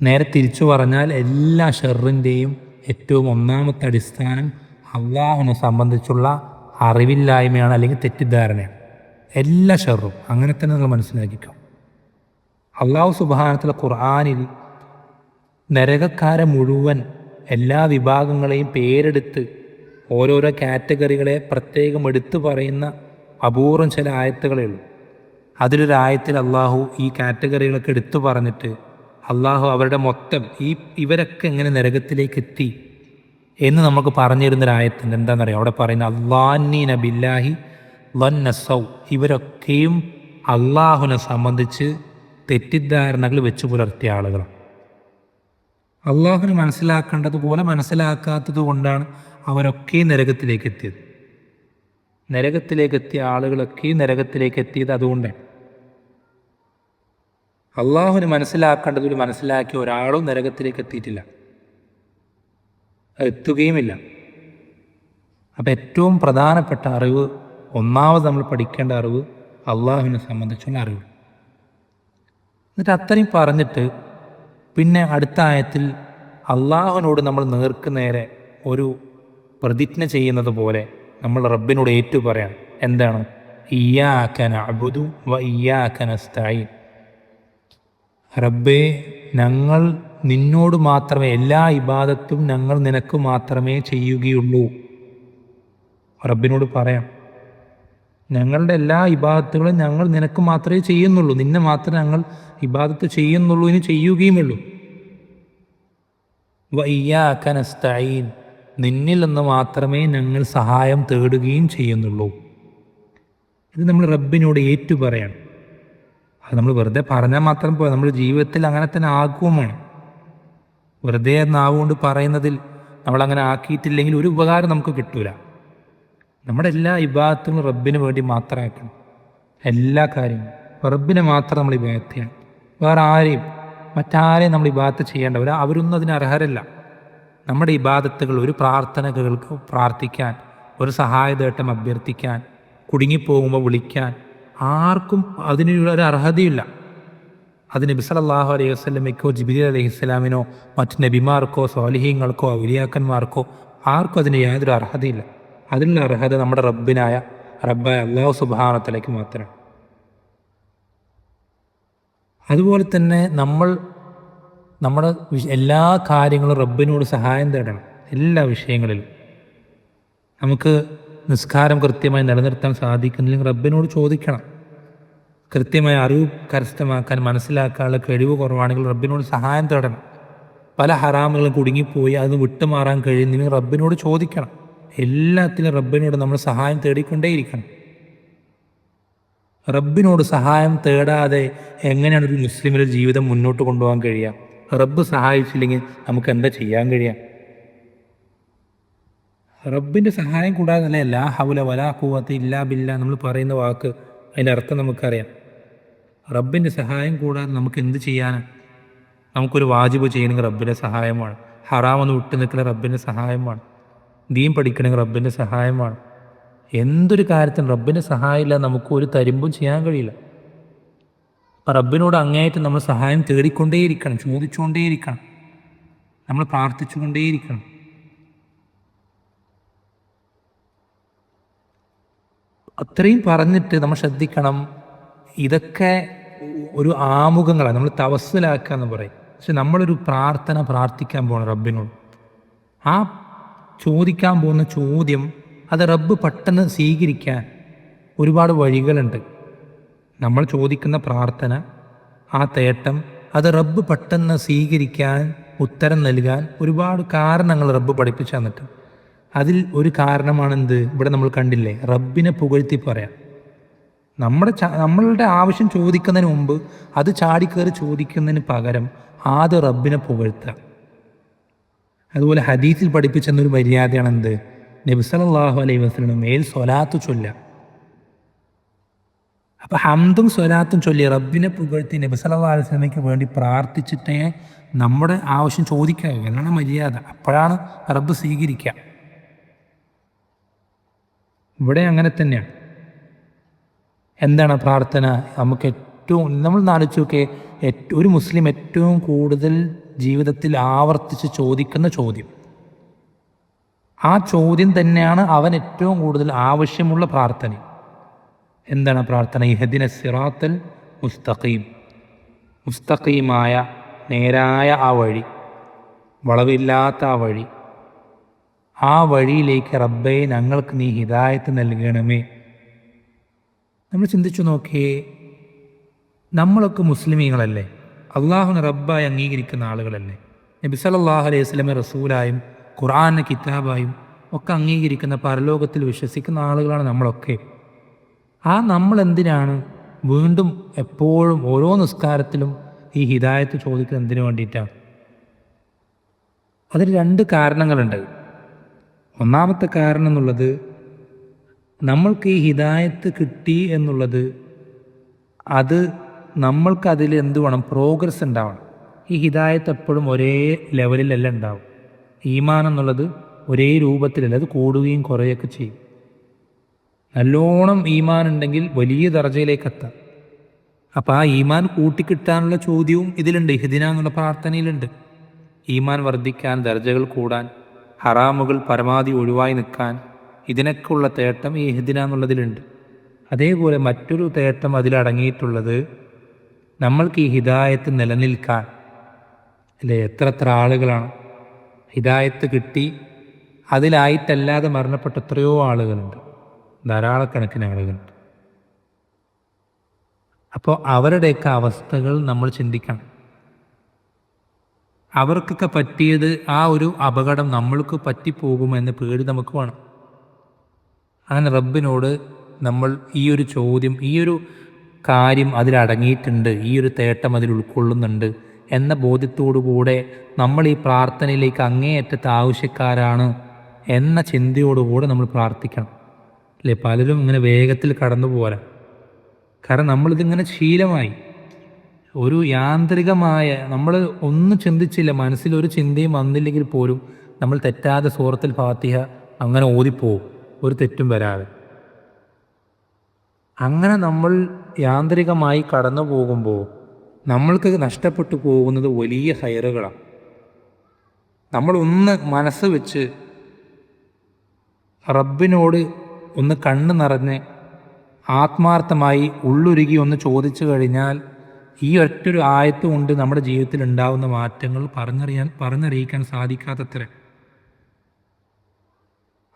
നേരെ തിരിച്ചു പറഞ്ഞാൽ എല്ലാ ഷെറിൻ്റെയും ഏറ്റവും ഒന്നാമത്തെ അടിസ്ഥാനം അള്ളാഹുവിനെ സംബന്ധിച്ചുള്ള അറിവില്ലായ്മയാണ്, അല്ലെങ്കിൽ തെറ്റിദ്ധാരണയാണ്. എല്ലാ ഷെറും അങ്ങനെ തന്നെ നിങ്ങൾ മനസ്സിലാക്കിക്കാം. അള്ളാഹു സുബ്ഹാനഹു ഖുർആനിൽ നരകക്കാരെ മുഴുവൻ എല്ലാ വിഭാഗങ്ങളെയും പേരെടുത്ത് ഓരോരോ കാറ്റഗറികളെ പ്രത്യേകം എടുത്തു പറയുന്ന അപൂർവം ചില ആയത്തുകളേ ഉള്ളൂ. അതിലൊരു ആയത്തിൽ അള്ളാഹു ഈ കാറ്റഗറികളൊക്കെ എടുത്തു പറഞ്ഞിട്ട് അള്ളാഹു അവരുടെ മൊത്തം ഇവരൊക്കെ എങ്ങനെ നരകത്തിലേക്ക് എത്തി എന്ന് നമുക്ക് പറഞ്ഞിരുന്നൊരായത്തുണ്ട്. എന്താണെന്നറിയാം, അവിടെ പറയുന്ന അള്ളാഹീന ബില്ലാഹി വന്നസൗ, ഇവരൊക്കെയും അള്ളാഹുവിനെ സംബന്ധിച്ച് തെറ്റിദ്ധാരണകൾ വെച്ച് പുലർത്തിയ ആളുകളാണ്. അള്ളാഹുവിനെ മനസ്സിലാക്കേണ്ടതുപോലെ മനസ്സിലാക്കാത്തത് കൊണ്ടാണ് അവരൊക്കെ നരകത്തിലേക്ക് എത്തിയത്. നരകത്തിലേക്ക് എത്തിയ ആളുകളൊക്കെ നരകത്തിലേക്ക് എത്തിയത് അതുകൊണ്ടാണ്. അള്ളാഹുവിനെ മനസ്സിലാക്കേണ്ടതിൽ മനസ്സിലാക്കിയ ഒരാളും നരകത്തിലേക്ക് എത്തിയിട്ടില്ല, എത്തുകയുമില്ല. അപ്പം ഏറ്റവും പ്രധാനപ്പെട്ട അറിവ്, ഒന്നാമത് നമ്മൾ പഠിക്കേണ്ട അറിവ് അള്ളാഹുവിനെ സംബന്ധിച്ചുള്ള അറിവ്. എന്നിട്ട് അത്രയും പറഞ്ഞിട്ട് പിന്നെ അടുത്ത ആയത്തിൽ അള്ളാഹുവിനോട് നമ്മൾ നേർക്കുനേരെ ഒരു പ്രതിജ്ഞ ചെയ്യുന്നത് പോലെ നമ്മൾ റബ്ബിനോട് ഏറ്റു പറയാം. എന്താണ്? ഇയ്യാക നഅ്ബുദു വ ഇയ്യാക നസ്തഈൻ. റബ്ബേ, ഞങ്ങൾ നിന്നോട് മാത്രമേ, എല്ലാ ഇബാദത്തും ഞങ്ങൾ നിനക്ക് മാത്രമേ ചെയ്യുകയുള്ളൂ. റബ്ബിനോട് പറയാം, ഞങ്ങളുടെ എല്ലാ ഇബാദത്തുകളും ഞങ്ങൾ നിനക്ക് മാത്രമേ ചെയ്യുന്നുള്ളൂ, നിന്നെ മാത്രമേ ഞങ്ങൾ ഇബാദത്ത് ചെയ്യുന്നുള്ളൂ, ഇനി ചെയ്യുകയുമുള്ളൂ. വ ഇയ്യാക നസ്തഈൻ, നിന്നിൽ നിന്ന് മാത്രമേ ഞങ്ങൾ സഹായം തേടുകയും ചെയ്യുന്നുള്ളൂ. ഇത് നമ്മൾ റബ്ബിനോട് ഏറ്റു പറയണം. അത് നമ്മൾ വെറുതെ പറഞ്ഞാൽ മാത്രം പോരാ, നമ്മുടെ ജീവിതത്തിൽ അങ്ങനെ തന്നെ ആകുകയുമാണ്. വെറുതെ നാവുകൊണ്ട് പറയുന്നതിൽ നമ്മളങ്ങനെ ആക്കിയിട്ടില്ലെങ്കിൽ ഒരു ഉപകാരം നമുക്ക് കിട്ടൂല. നമ്മുടെ എല്ലാ ഇബാദത്തും റബ്ബിന് വേണ്ടി മാത്രമാക്കണം. എല്ലാ കാര്യങ്ങളും റബ്ബിനെ മാത്രം നമ്മൾ ഇബാദത്ത് ചെയ്യണം. വേറെ ആരെയും മറ്റാരെയും നമ്മൾ ഇബാദത്ത് ചെയ്യേണ്ടവരാ, അവരൊന്നും അതിന് അർഹരല്ല. നമ്മുടെ ഇബാദത്തുകൾ, ഒരു പ്രാർത്ഥനകൾക്ക് പ്രാർത്ഥിക്കാൻ, ഒരു സഹായതേട്ടം അഭ്യർത്ഥിക്കാൻ, കുടുങ്ങിപ്പോകുമ്പോൾ വിളിക്കാൻ, ആർക്കും അതിനുള്ള ഒരു അർഹതയില്ല. അത് നബി സല്ലല്ലാഹു അലൈഹി വസല്ലമയ്ക്കോ ജിബ്രീൽ അലൈഹിസ്സലാമിനോ മറ്റ് നബിമാർക്കോ സ്വാലിഹീങ്ങൾക്കോ ഔലിയാക്കന്മാർക്കോ ആർക്കും അതിന് യാതൊരു അർഹതയില്ല. അതിനുള്ള അർഹത നമ്മുടെ റബ്ബായ അല്ലാഹു സുബ്ഹാനഹു വ തആലയ്ക്ക് മാത്രമാണ്. അതുപോലെ തന്നെ നമ്മൾ നമ്മുടെ എല്ലാ കാര്യങ്ങളും റബ്ബിനോട് സഹായം തേടണം. എല്ലാ വിഷയങ്ങളിലും നമുക്ക് നിസ്കാരം കൃത്യമായി നിലനിർത്താൻ സാധിക്കുന്നില്ലെങ്കിൽ റബ്ബിനോട് ചോദിക്കണം. കൃത്യമായ അറിവ് കരസ്ഥമാക്കാൻ, മനസ്സിലാക്കാനുള്ള കഴിവ് കുറവാണെങ്കിൽ റബ്ബിനോട് സഹായം തേടണം. പല ഹറാമുകളും കുടുങ്ങിപ്പോയി അത് വിട്ടുമാറാൻ കഴിയുന്നെങ്കിൽ റബ്ബിനോട് ചോദിക്കണം. എല്ലാത്തിലും റബ്ബിനോട് നമ്മൾ സഹായം തേടിക്കൊണ്ടേയിരിക്കണം. റബ്ബിനോട് സഹായം തേടാതെ എങ്ങനെയാണ് ഒരു മുസ്ലിമിൻ്റെ ജീവിതം മുന്നോട്ട് കൊണ്ടുപോകാൻ കഴിയുക? റബ്ബ് സഹായിച്ചില്ലെങ്കിൽ നമുക്ക് എന്താ ചെയ്യാൻ കഴിയുക? റബ്ബിൻ്റെ സഹായം കൂടാതെ തന്നെ ലാ ഹൗല വലാ ഖുവത ഇല്ലാ ബില്ലാ നമ്മൾ പറയുന്ന വാക്ക്, അതിൻ്റെ അർത്ഥം നമുക്കറിയാം. റബ്ബിൻ്റെ സഹായം കൂടാതെ നമുക്ക് എന്ത് ചെയ്യാനാണ്? നമുക്കൊരു വാജിബ് ചെയ്യണമെങ്കിൽ റബ്ബിൻ്റെ സഹായമാണ്. ഹറാമൊന്ന് വിട്ടു നിൽക്കുന്ന റബ്ബിൻ്റെ സഹായമാണ്. ദീൻ പഠിക്കണമെങ്കിൽ റബ്ബിൻ്റെ സഹായമാണ്. എന്തൊരു കാര്യത്തിനും റബ്ബിൻ്റെ സഹായമില്ലാതെ നമുക്ക് ഒരു തരിമ്പും ചെയ്യാൻ കഴിയില്ല. അപ്പം റബ്ബിനോട് അങ്ങേയറ്റം നമ്മൾ സഹായം തേടിക്കൊണ്ടേയിരിക്കണം, ചോദിച്ചുകൊണ്ടേയിരിക്കണം, നമ്മൾ പ്രാർത്ഥിച്ചുകൊണ്ടേയിരിക്കണം. അത്രയും പറഞ്ഞിട്ട് നമ്മൾ ശ്രദ്ധിക്കണം, ഇതൊക്കെ ഒരു ആമുഖങ്ങളാണ്, നമ്മൾ തവസ്സുലാക്കുക എന്ന് പറയും. പക്ഷെ നമ്മളൊരു പ്രാർത്ഥിക്കാൻ പോകണം റബ്ബിനോട്. ആ ചോദിക്കാൻ പോകുന്ന ചോദ്യം അത് റബ്ബ് പെട്ടെന്ന് സ്വീകരിക്കാൻ ഒരുപാട് വഴികളുണ്ട്. നമ്മൾ ചോദിക്കുന്ന പ്രാർത്ഥന, ആ തേട്ടം, അത് റബ്ബ് പെട്ടെന്ന് സ്വീകരിക്കാൻ, ഉത്തരം നൽകാൻ ഒരുപാട് കാരണങ്ങൾ റബ്ബ് പഠിപ്പിച്ചു തന്നിട്ട്. അതിൽ ഒരു കാരണമാണെന്ത്? ഇവിടെ നമ്മൾ കണ്ടില്ലേ, റബ്ബിനെ പുകഴ്ത്തി പറയാം. നമ്മളുടെ ആവശ്യം ചോദിക്കുന്നതിന് മുമ്പ് അത് ചാടിക്കയറി ചോദിക്കുന്നതിന് പകരം ആദ്യം റബ്ബിനെ പുകഴ്ത്തുക. അതുപോലെ ഹദീസിൽ പഠിപ്പിച്ചെന്നൊരു മര്യാദയാണ് എന്ത്? നബി സല്ലല്ലാഹു അലൈഹി വസല്ലം മേൽ സ്വലാത്ത് ചൊല്ലുക. അപ്പോൾ ഹംദും സ്വലാത്തും ചൊല്ലി റബ്ബിനെ പുകഴ്ത്തി നബി സല്ലല്ലാഹു അലൈഹി വസല്ലമയ്ക്ക് വേണ്ടി പ്രാർത്ഥിച്ചിട്ടേ നമ്മുടെ ആവശ്യം ചോദിക്കാവൂ എന്നാണ് മര്യാദ. അപ്പോഴാണ് റബ്ബ് സ്വീകരിക്കുക. ഇവിടെ അങ്ങനെ തന്നെയാണ്. എന്താണ് പ്രാർത്ഥന? നമുക്ക് ഏറ്റവും നമ്മൾ ആലോചിച്ച് നോക്കിയേ, ഒരു മുസ്ലിം ഏറ്റവും കൂടുതൽ ജീവിതത്തിൽ ആവർത്തിച്ച് ചോദിക്കുന്ന ചോദ്യം, ആ ചോദ്യം തന്നെയാണ് അവൻ ഏറ്റവും കൂടുതൽ ആവശ്യമുള്ള പ്രാർത്ഥന. എന്താണ് പ്രാർത്ഥന? ഇഹ്ദിന സിറാത്തൽ മുസ്തഖീം, മുസ്തഖീമായ നേരായ ആ വഴി, വളവില്ലാത്ത ആ വഴി, ആ വഴിയിലേക്ക് റബ്ബേ ഞങ്ങൾക്ക് നീ ഹിദായത്ത് നൽകണമേ. നമ്മൾ ചിന്തിച്ചു നോക്കിയേ, നമ്മളൊക്കെ മുസ്ലിമീങ്ങളല്ലേ, അള്ളാഹുവിനെ റബ്ബായി അംഗീകരിക്കുന്ന ആളുകളല്ലേ, നബി സല്ലല്ലാഹു അലൈഹി വസല്ലമയെ റസൂലായും ഖുർആനെ കിതാബായും ഒക്കെ അംഗീകരിക്കുന്ന പരലോകത്തിൽ വിശ്വസിക്കുന്ന ആളുകളാണ് നമ്മളൊക്കെ. നമ്മൾ എന്തിനാണ് വീണ്ടും എപ്പോഴും ഓരോ നിസ്കാരത്തിലും ഈ ഹിദായത്ത് ചോദിക്കുന്നത്? എന്തിനു വേണ്ടിയിട്ടാണ്? അതിന് രണ്ട് കാരണങ്ങളുണ്ട്. ഒന്നാമത്തെ കാരണം എന്നുള്ളത്, നമ്മൾക്ക് ഈ ഹിദായത്ത് കിട്ടി എന്നുള്ളത്, അത് നമ്മൾക്കതിൽ എന്ത് വേണം? പ്രോഗ്രസ് ഉണ്ടാവണം. ഈ ഹിദായത്ത് എപ്പോഴും ഒരേ ലെവലിലല്ല ഉണ്ടാവും. ഈമാൻ എന്നുള്ളത് ഒരേ രൂപത്തിലല്ല, അത് കൂടുകയും കുറയുകയൊക്കെ ചെയ്യും. നല്ലോണം ഈമാൻ ഉണ്ടെങ്കിൽ വലിയ ദർജയിലേക്ക് എത്താം. അപ്പോൾ ആ ഈമാൻ കൂട്ടിക്കിട്ടാനുള്ള ചോദ്യവും ഇതിലുണ്ട്, ഇഹ്ദിന എന്നുള്ള പ്രാർത്ഥനയിലുണ്ട്. ഈമാൻ വർദ്ധിക്കാൻ, ദർജകൾ കൂടാൻ, ഹറാമുകൾ പരമാവധി ഒഴിവായി നിൽക്കാൻ, ഇതിനൊക്കെയുള്ള തേട്ടം ഈ ഇഹ്ദിന എന്നുള്ളതിലുണ്ട്. അതേപോലെ മറ്റൊരു തേട്ടം അതിലടങ്ങിയിട്ടുള്ളത്, നമ്മൾക്ക് ഈ ഹിദായത്ത് നിലനിൽക്കാൻ അല്ലേ, എത്ര ആളുകളാണ് ഹിദായത്ത് കിട്ടി അതിലായിട്ടല്ലാതെ മരണപ്പെട്ട എത്രയോ ആളുകളുണ്ട്, ധാരാളക്കണക്കിന് ആളുകളുണ്ട്. അപ്പോൾ അവരുടെയൊക്കെ അവസ്ഥകൾ നമ്മൾ ചിന്തിക്കണം. അവർക്കൊക്കെ പറ്റിയത് ആ ഒരു അപകടം നമ്മൾക്ക് പറ്റിപ്പോകുമെന്ന് പേടി നമുക്ക് വേണം. അങ്ങനെ റബ്ബിനോട് നമ്മൾ ഈ ഒരു ചോദ്യം, ഈ ഒരു കാര്യം അതിലടങ്ങിയിട്ടുണ്ട്, ഈ ഒരു തേട്ടം അതിൽ ഉൾക്കൊള്ളുന്നുണ്ട് എന്ന ബോധ്യത്തോടുകൂടെ നമ്മൾ ഈ പ്രാർത്ഥനയിലേക്ക് അങ്ങേയറ്റത്തെ ആവശ്യക്കാരാണ് എന്ന ചിന്തയോടുകൂടെ നമ്മൾ പ്രാർത്ഥിക്കണം. അല്ലേ, പലരും ഇങ്ങനെ വേഗത്തിൽ കടന്നു പോരാ. കാരണം നമ്മളിതിങ്ങനെ ശീലമായി, ഒരു യാന്ത്രികമായ, നമ്മൾ ഒന്നും ചിന്തിച്ചില്ല, മനസ്സിലൊരു ചിന്തയും വന്നില്ലെങ്കിൽ പോലും നമ്മൾ തെറ്റാതെ സൂറത്തുൽ ഫാത്തിഹ അങ്ങനെ ഓതിപ്പോവും, ഒരു തെറ്റും വരാതെ. അങ്ങനെ നമ്മൾ യാന്ത്രികമായി കടന്നു പോകുമ്പോൾ നമ്മൾക്ക് നഷ്ടപ്പെട്ടു പോകുന്നത് വലിയ ഹൈറുകളാണ്. നമ്മളൊന്ന് മനസ്സ് വെച്ച് റബ്ബിനോട് ഒന്ന് കണ്ണ് നിറഞ്ഞ് ആത്മാർത്ഥമായി ഉള്ളുരുകി ഒന്ന് ചോദിച്ചു കഴിഞ്ഞാൽ ഈ ഒറ്റൊരു ആയത്ത് കൊണ്ട് നമ്മുടെ ജീവിതത്തിൽ ഉണ്ടാകുന്ന മാറ്റങ്ങൾ പറഞ്ഞറിയിക്കാൻ സാധിക്കാത്തത്ര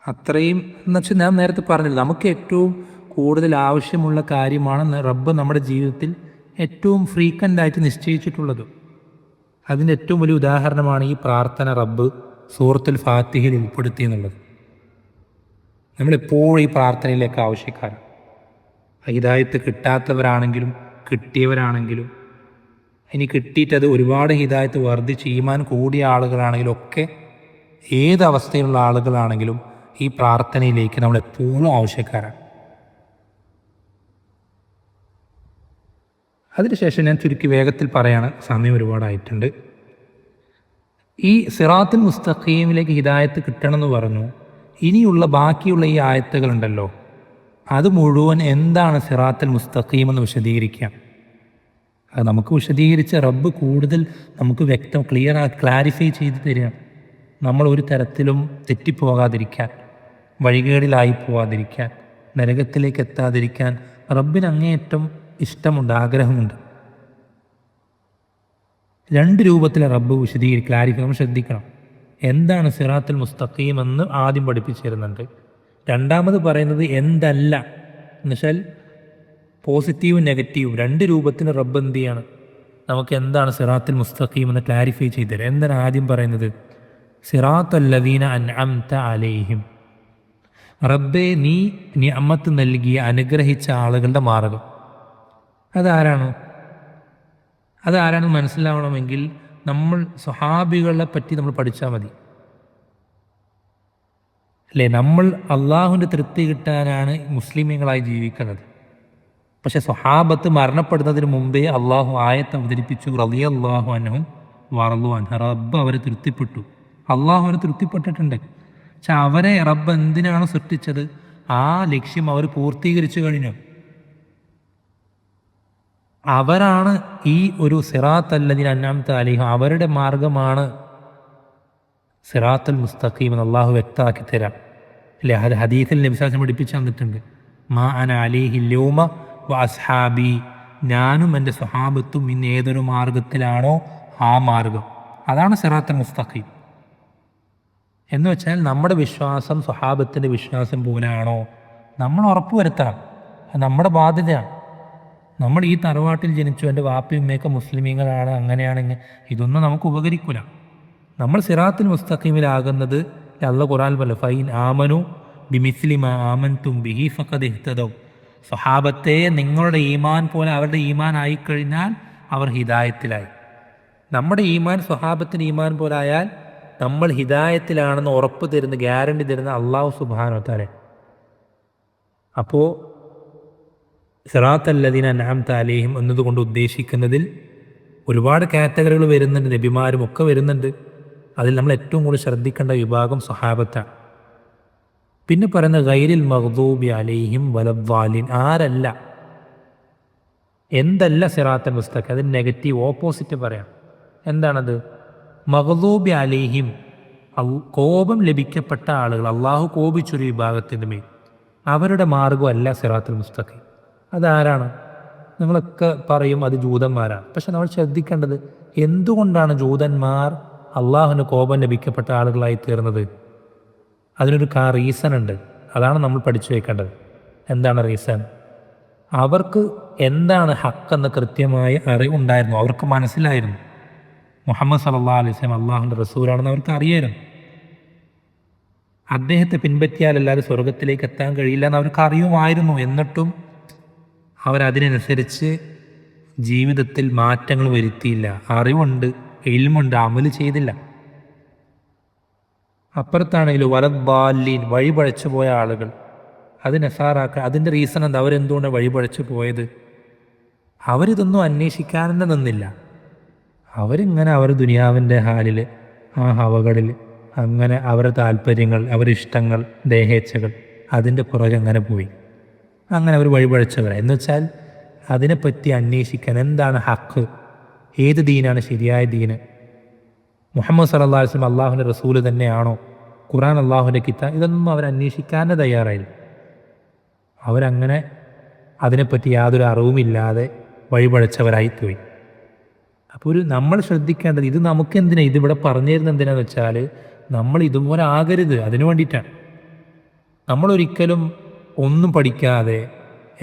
അത്രയും എന്ന് വെച്ചാൽ ഞാൻ നേരത്തെ പറഞ്ഞില്ല, നമുക്ക് ഏറ്റവും കൂടുതൽ ആവശ്യമുള്ള കാര്യമാണ് റബ്ബ് നമ്മുടെ ജീവിതത്തിൽ ഏറ്റവും ഫ്രീക്വൻ്റായിട്ട് നിശ്ചയിച്ചിട്ടുള്ളത്. അതിൻ്റെ ഏറ്റവും വലിയ ഉദാഹരണമാണ് ഈ പ്രാർത്ഥന റബ്ബ് സൂറത്തുൽ ഫാത്തിഹയിൽ ഉൾപ്പെടുത്തി എന്നുള്ളത്. നമ്മളെപ്പോഴും ഈ പ്രാർത്ഥനയിലേക്ക് ആവശ്യക്കാരാണ്. ഹിദായത്ത് കിട്ടാത്തവരാണെങ്കിലും കിട്ടിയവരാണെങ്കിലും, ഇനി കിട്ടിയിട്ടത് ഒരുപാട് ഹിദായത്ത് വർദ്ധിച്ച് ഈമാൻ കൂടിയ ആളുകളാണെങ്കിലും ഒക്കെ, ഏതവസ്ഥയിലുള്ള ആളുകളാണെങ്കിലും ഈ പ്രാർത്ഥനയിലേക്ക് നമ്മളെപ്പോഴും ആവശ്യക്കാരാണ്. അതിനുശേഷം ഞാൻ ചുരുക്കി വേഗത്തിൽ പറയാണ്, സമയം ഒരുപാടായിട്ടുണ്ട്. ഈ സിറാത്തുൽ മുസ്തഖീമിലേക്ക് ഹിദായത്ത് കിട്ടണമെന്ന് പറഞ്ഞു. ഇനിയുള്ള ബാക്കിയുള്ള ഈ ആയത്തുകളുണ്ടല്ലോ, അത് മുഴുവൻ എന്താണ് സിറാത്തുൽ മുസ്തഖീം എന്ന് വിശദീകരിക്കാം. അത് നമുക്ക് വിശദീകരിച്ച് റബ്ബ് കൂടുതൽ നമുക്ക് ക്ലാരിഫൈ ചെയ്ത് തരികയാണ്. നമ്മൾ ഒരു തരത്തിലും തെറ്റിപ്പോകാതിരിക്കാൻ, വഴികേടിലായി പോകാതിരിക്കാൻ, നരകത്തിലേക്ക് എത്താതിരിക്കാൻ റബ്ബിന് അങ്ങേയറ്റം ഇഷ്ടമുണ്ട്, ആഗ്രഹമുണ്ട്. രണ്ട് രൂപത്തിൽ റബ്ബ് ക്ലാരിഫൈ നമ്മൾ ശ്രദ്ധിക്കണം. എന്താണ് സിറാത്തുൽ മുസ്തഖീം എന്ന് ആദ്യം പഠിപ്പിച്ചു തരുന്നുണ്ട്. രണ്ടാമത് പറയുന്നത് എന്തല്ല എന്നുവെച്ചാൽ പോസിറ്റീവും നെഗറ്റീവും രണ്ട് രൂപത്തിന് റബ്ബ് എന്ത് ചെയ്യാണ്, നമുക്ക് എന്താണ് സിറാത്തുൽ മുസ്തഖീം എന്ന് ക്ലാരിഫൈ ചെയ്തു തരാം. എന്താണ് ആദ്യം പറയുന്നത്? സിറാത്തുല്ലദീന അൻഅംത അലൈഹിം, റബ്ബേ നീ നിഅമത്ത് നൽകിയ അനുഗ്രഹിച്ച ആളുകളുടെ മാർഗം. അതാരാണ് മനസ്സിലാവണമെങ്കിൽ നമ്മൾ സ്വഹാബികളെ പറ്റി നമ്മൾ പഠിച്ചാൽ മതി. അല്ലേ, നമ്മൾ അള്ളാഹുവിൻ്റെ തൃപ്തി കിട്ടാനാണ് മുസ്ലിമീങ്ങളായി ജീവിക്കുന്നത്. പക്ഷെ സ്വഹാബത്ത് മരണപ്പെടുന്നതിന് മുമ്പേ അള്ളാഹു ആയത്ത് അവതരിപ്പിച്ചു, റളിയല്ലാഹു അൻഹും വറളു അൻഹു. റബ്ബ് അവരെ തൃപ്തിപ്പെട്ടു, അള്ളാഹു അവരെ തൃപ്തിപ്പെട്ടിട്ടുണ്ട്. പക്ഷെ അവരെ റബ്ബ് എന്തിനാണ് സൃഷ്ടിച്ചത്? ആ ലക്ഷ്യം അവർ പൂർത്തീകരിച്ചു കഴിഞ്ഞു. അവരാണ് ഈ ഒരു സിറാത്ത് അല്ലദീന അൻഅംത അലൈഹിം, അവരുടെ മാർഗമാണ് സിറാത്തുൽ മുസ്തഖീം എന്ന് അള്ളാഹു വ്യക്തമാക്കി തരാം. അല്ലേ, അത് ഹദീസിൽ നബി സല്ലല്ലാഹു അലൈഹി വസല്ലം പഠിപ്പിച്ചു തന്നിട്ടുണ്ട്. മാ അന അലൈഹിൽ യൗമ വ അസ്ഹാബി, ഞാനും എൻ്റെ സ്വഹാബത്തും ഇന്ന് ഏതൊരു മാർഗത്തിലാണോ ആ മാർഗം, അതാണ് സിറാത്തുൽ മുസ്തഖീം. എന്ന് വെച്ചാൽ നമ്മുടെ വിശ്വാസം സ്വഹാബത്തിൻ്റെ വിശ്വാസം പോലെയാണോ നമ്മൾ ഉറപ്പ് വരുത്തണം. അത് നമ്മുടെ ബാധ്യതയാണ്. നമ്മൾ ഈ തറവാട്ടിൽ ജനിച്ചു, എൻ്റെ വാപ്പയും ഉമ്മയൊക്കെ മുസ്ലിമീങ്ങളാണ്, അങ്ങനെയാണെങ്കിൽ ഇതൊന്നും നമുക്ക് ഉപകരിക്കില്ല. നമ്മൾ സിറാത്തുൽ മുസ്തഖീമിലാകുന്നത് അല്ലാഹു ഖുർആനിൽ പറഞ്ഞു, ഫൈൻ ആമനു ബിമിസ്ലി മാ ആമൻതും ബിഹി ഫഖദ് ഇഹ്തദൗ. സ്വഹാബത്തെ നിങ്ങളുടെ ഈമാൻ പോലെ അവരുടെ ഈമാൻ ആയിക്കഴിഞ്ഞാൽ അവർ ഹിദായത്തിലായി. നമ്മുടെ ഈമാൻ സ്വഹാബത്തിൻ്റെ ഈമാൻ പോലെ ആയാൽ നമ്മൾ ഹിദായത്തിലാണെന്ന് ഉറപ്പ് തരുന്ന, ഗ്യാരണ്ടി തരുന്ന അള്ളാഹു സുബ്ഹാനഹു വ തആല. അപ്പോൾ സിറാത്തൽ ലദീന അൻഅംത അലൈഹിം എന്നതുകൊണ്ട് ഉദ്ദേശിക്കുന്നതിൽ ഒരുപാട് കാറ്റഗറികൾ വരുന്നുണ്ട്, നബിമാരും ഒക്കെ വരുന്നുണ്ട്. അതിൽ നമ്മൾ ഏറ്റവും കൂടുതൽ ശ്രദ്ധിക്കേണ്ട വിഭാഗം സ്വഹാബത്താണ്. പിന്നെ പറയുന്ന ഗൈരിൽ മഗ്ദൂബി അലൈഹിം വലദ്ദാലിൻ, ആരല്ല, എന്തല്ല സിറാത്തുൽ മുസ്തഖീം, അതിന് നെഗറ്റീവ് ഓപ്പോസിറ്റ് പറയാം. എന്താണത്? മഗ്ദൂബി അലൈഹിം, കോപം ലഭിക്കപ്പെട്ട ആളുകൾ, അള്ളാഹു കോപിച്ചൊരു വിഭാഗത്തിൻ്റെ മേൽ, അവരുടെ മാർഗമല്ല സിറാത്തുൽ മുസ്തഖീം. അതാരാണ്? നിങ്ങളൊക്കെ പറയും അത് ജൂതന്മാരാണ്. പക്ഷെ നമ്മൾ ശ്രദ്ധിക്കേണ്ടത്, എന്തുകൊണ്ടാണ് ജൂതന്മാർ അള്ളാഹുവിന് കോപം ലഭിക്കപ്പെട്ട ആളുകളായി തീർന്നത്? അതിനൊരു റീസൺ ഉണ്ട്. അതാണ് നമ്മൾ പഠിച്ചു വയ്ക്കേണ്ടത്. എന്താണ് റീസൺ? അവർക്ക് എന്താണ് ഹക്കെന്ന് കൃത്യമായ അറിവുണ്ടായിരുന്നു. അവർക്ക് മനസ്സിലായിരുന്നു മുഹമ്മദ് സല്ലല്ലാഹു അലൈഹി വസല്ലം അള്ളാഹുവിൻ്റെ റസൂലാണെന്ന് അവർക്ക് അറിയായിരുന്നു. അദ്ദേഹത്തെ പിൻപറ്റിയാലല്ലാതെ സ്വർഗത്തിലേക്ക് എത്താൻ കഴിയില്ല എന്ന് അവർക്ക് അറിയുമായിരുന്നു. എന്നിട്ടും അവരതിനനുസരിച്ച് ജീവിതത്തിൽ മാറ്റങ്ങൾ വരുത്തിയില്ല. അറിവുണ്ട്, ഇൽമുണ്ട്, അമല് ചെയ്തില്ല. അപ്പുറത്താണെങ്കിലും വലദ്ദാലീൻ, വഴിപഴച്ചു പോയ ആളുകൾ, അത് നസാറാക്കുക. അതിൻ്റെ റീസൺ എന്താ? അവരെന്തുകൊണ്ടാണ് വഴിപഴച്ചു പോയത്? അവരിതൊന്നും അന്വേഷിക്കാൻ തന്നെ നിന്നില്ല. അവരിങ്ങനെ അവർ ദുനിയാവിൻ്റെ ഹാലിൽ, ആ ഹവകളിൽ അങ്ങനെ അവരുടെ താല്പര്യങ്ങൾ, അവരുടെ ഇഷ്ടങ്ങൾ, ദേഹേച്ഛകൾ, അതിൻ്റെ പുറകെ അങ്ങനെ പോയി. അങ്ങനെ അവർ വഴിപഴച്ചവരാണ്. എന്ന് വെച്ചാൽ അതിനെപ്പറ്റി അന്വേഷിക്കാൻ, എന്താണ് ഹക്ക്, ഏത് ദീനാണ് ശരിയായ ദീന്, മുഹമ്മദ് സല്ലല്ലാഹു അലൈഹി വസല്ലം അള്ളാഹുവിൻ്റെ റസൂല് തന്നെയാണോ, ഖുർആൻ അള്ളാഹുവിൻ്റെ കിതാബ്, ഇതൊന്നും അവർ അന്വേഷിക്കാനേ തയ്യാറായില്ല. അവരങ്ങനെ അതിനെപ്പറ്റി യാതൊരു അറിവുമില്ലാതെ വഴിപഴച്ചവരായിപ്പോയി. അപ്പോൾ നമ്മൾ ശ്രദ്ധിക്കേണ്ടത്, ഇത് നമുക്കെന്തിനാണ്, ഇതിവിടെ പറഞ്ഞു തരുന്നത് എന്തിനാന്ന് വെച്ചാൽ നമ്മൾ ഇതുപോലെ ആകരുത്. അതിനു വേണ്ടിയിട്ടാണ്. നമ്മളൊരിക്കലും ഒന്നും പഠിക്കാതെ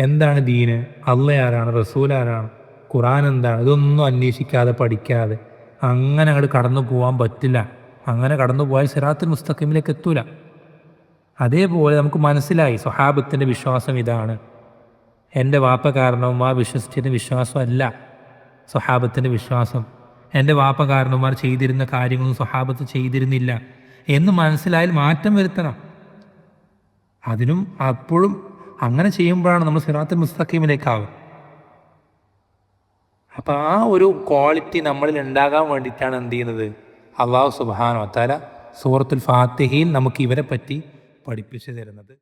എന്താണ് ദീന്, അള്ളാഹ് ആരാണ്, റസൂൽ ആരാണ്, ഖുർആൻ എന്താണ്, ഇതൊന്നും അന്വേഷിക്കാതെ പഠിക്കാതെ അങ്ങനെ അങ്ങോട്ട് കടന്നു പോകാൻ പറ്റില്ല. അങ്ങനെ കടന്നു പോയാൽ സിറാത്തുൽ മുസ്തഖീമിലേക്ക് എത്തൂല. അതേപോലെ നമുക്ക് മനസ്സിലായി സ്വഹാബത്തിൻ്റെ വിശ്വാസം ഇതാണ്. എൻ്റെ വാപ്പ കാരണവന്മാർ വിശ്വസിച്ചിരുന്ന വിശ്വാസമല്ല സ്വഹാബത്തിൻ്റെ വിശ്വാസം. എൻ്റെ വാപ്പ കാരണവന്മാർ ചെയ്തിരുന്ന കാര്യങ്ങളൊന്നും സ്വഹാബത്ത് ചെയ്തിരുന്നില്ല എന്ന് മനസ്സിലായാൽ മാറ്റം വരുത്തണം. അതിനും അപ്പോഴും അങ്ങനെ ചെയ്യുമ്പോഴാണ് നമ്മൾ സിറാത്തുൽ മുസ്തഖീമിലേക്കാവും. അപ്പം ആ ഒരു ക്വാളിറ്റി നമ്മളിൽ ഉണ്ടാകാൻ വേണ്ടിയിട്ടാണ് എന്ത് ചെയ്യുന്നത്, അള്ളാഹു സുബ്ഹാനഹു വ തആല സൂറത്തുൽ ഫാത്തിഹയിൽ നമുക്ക് ഇവരെ പറ്റി പഠിപ്പിച്ചു തരുന്നത്.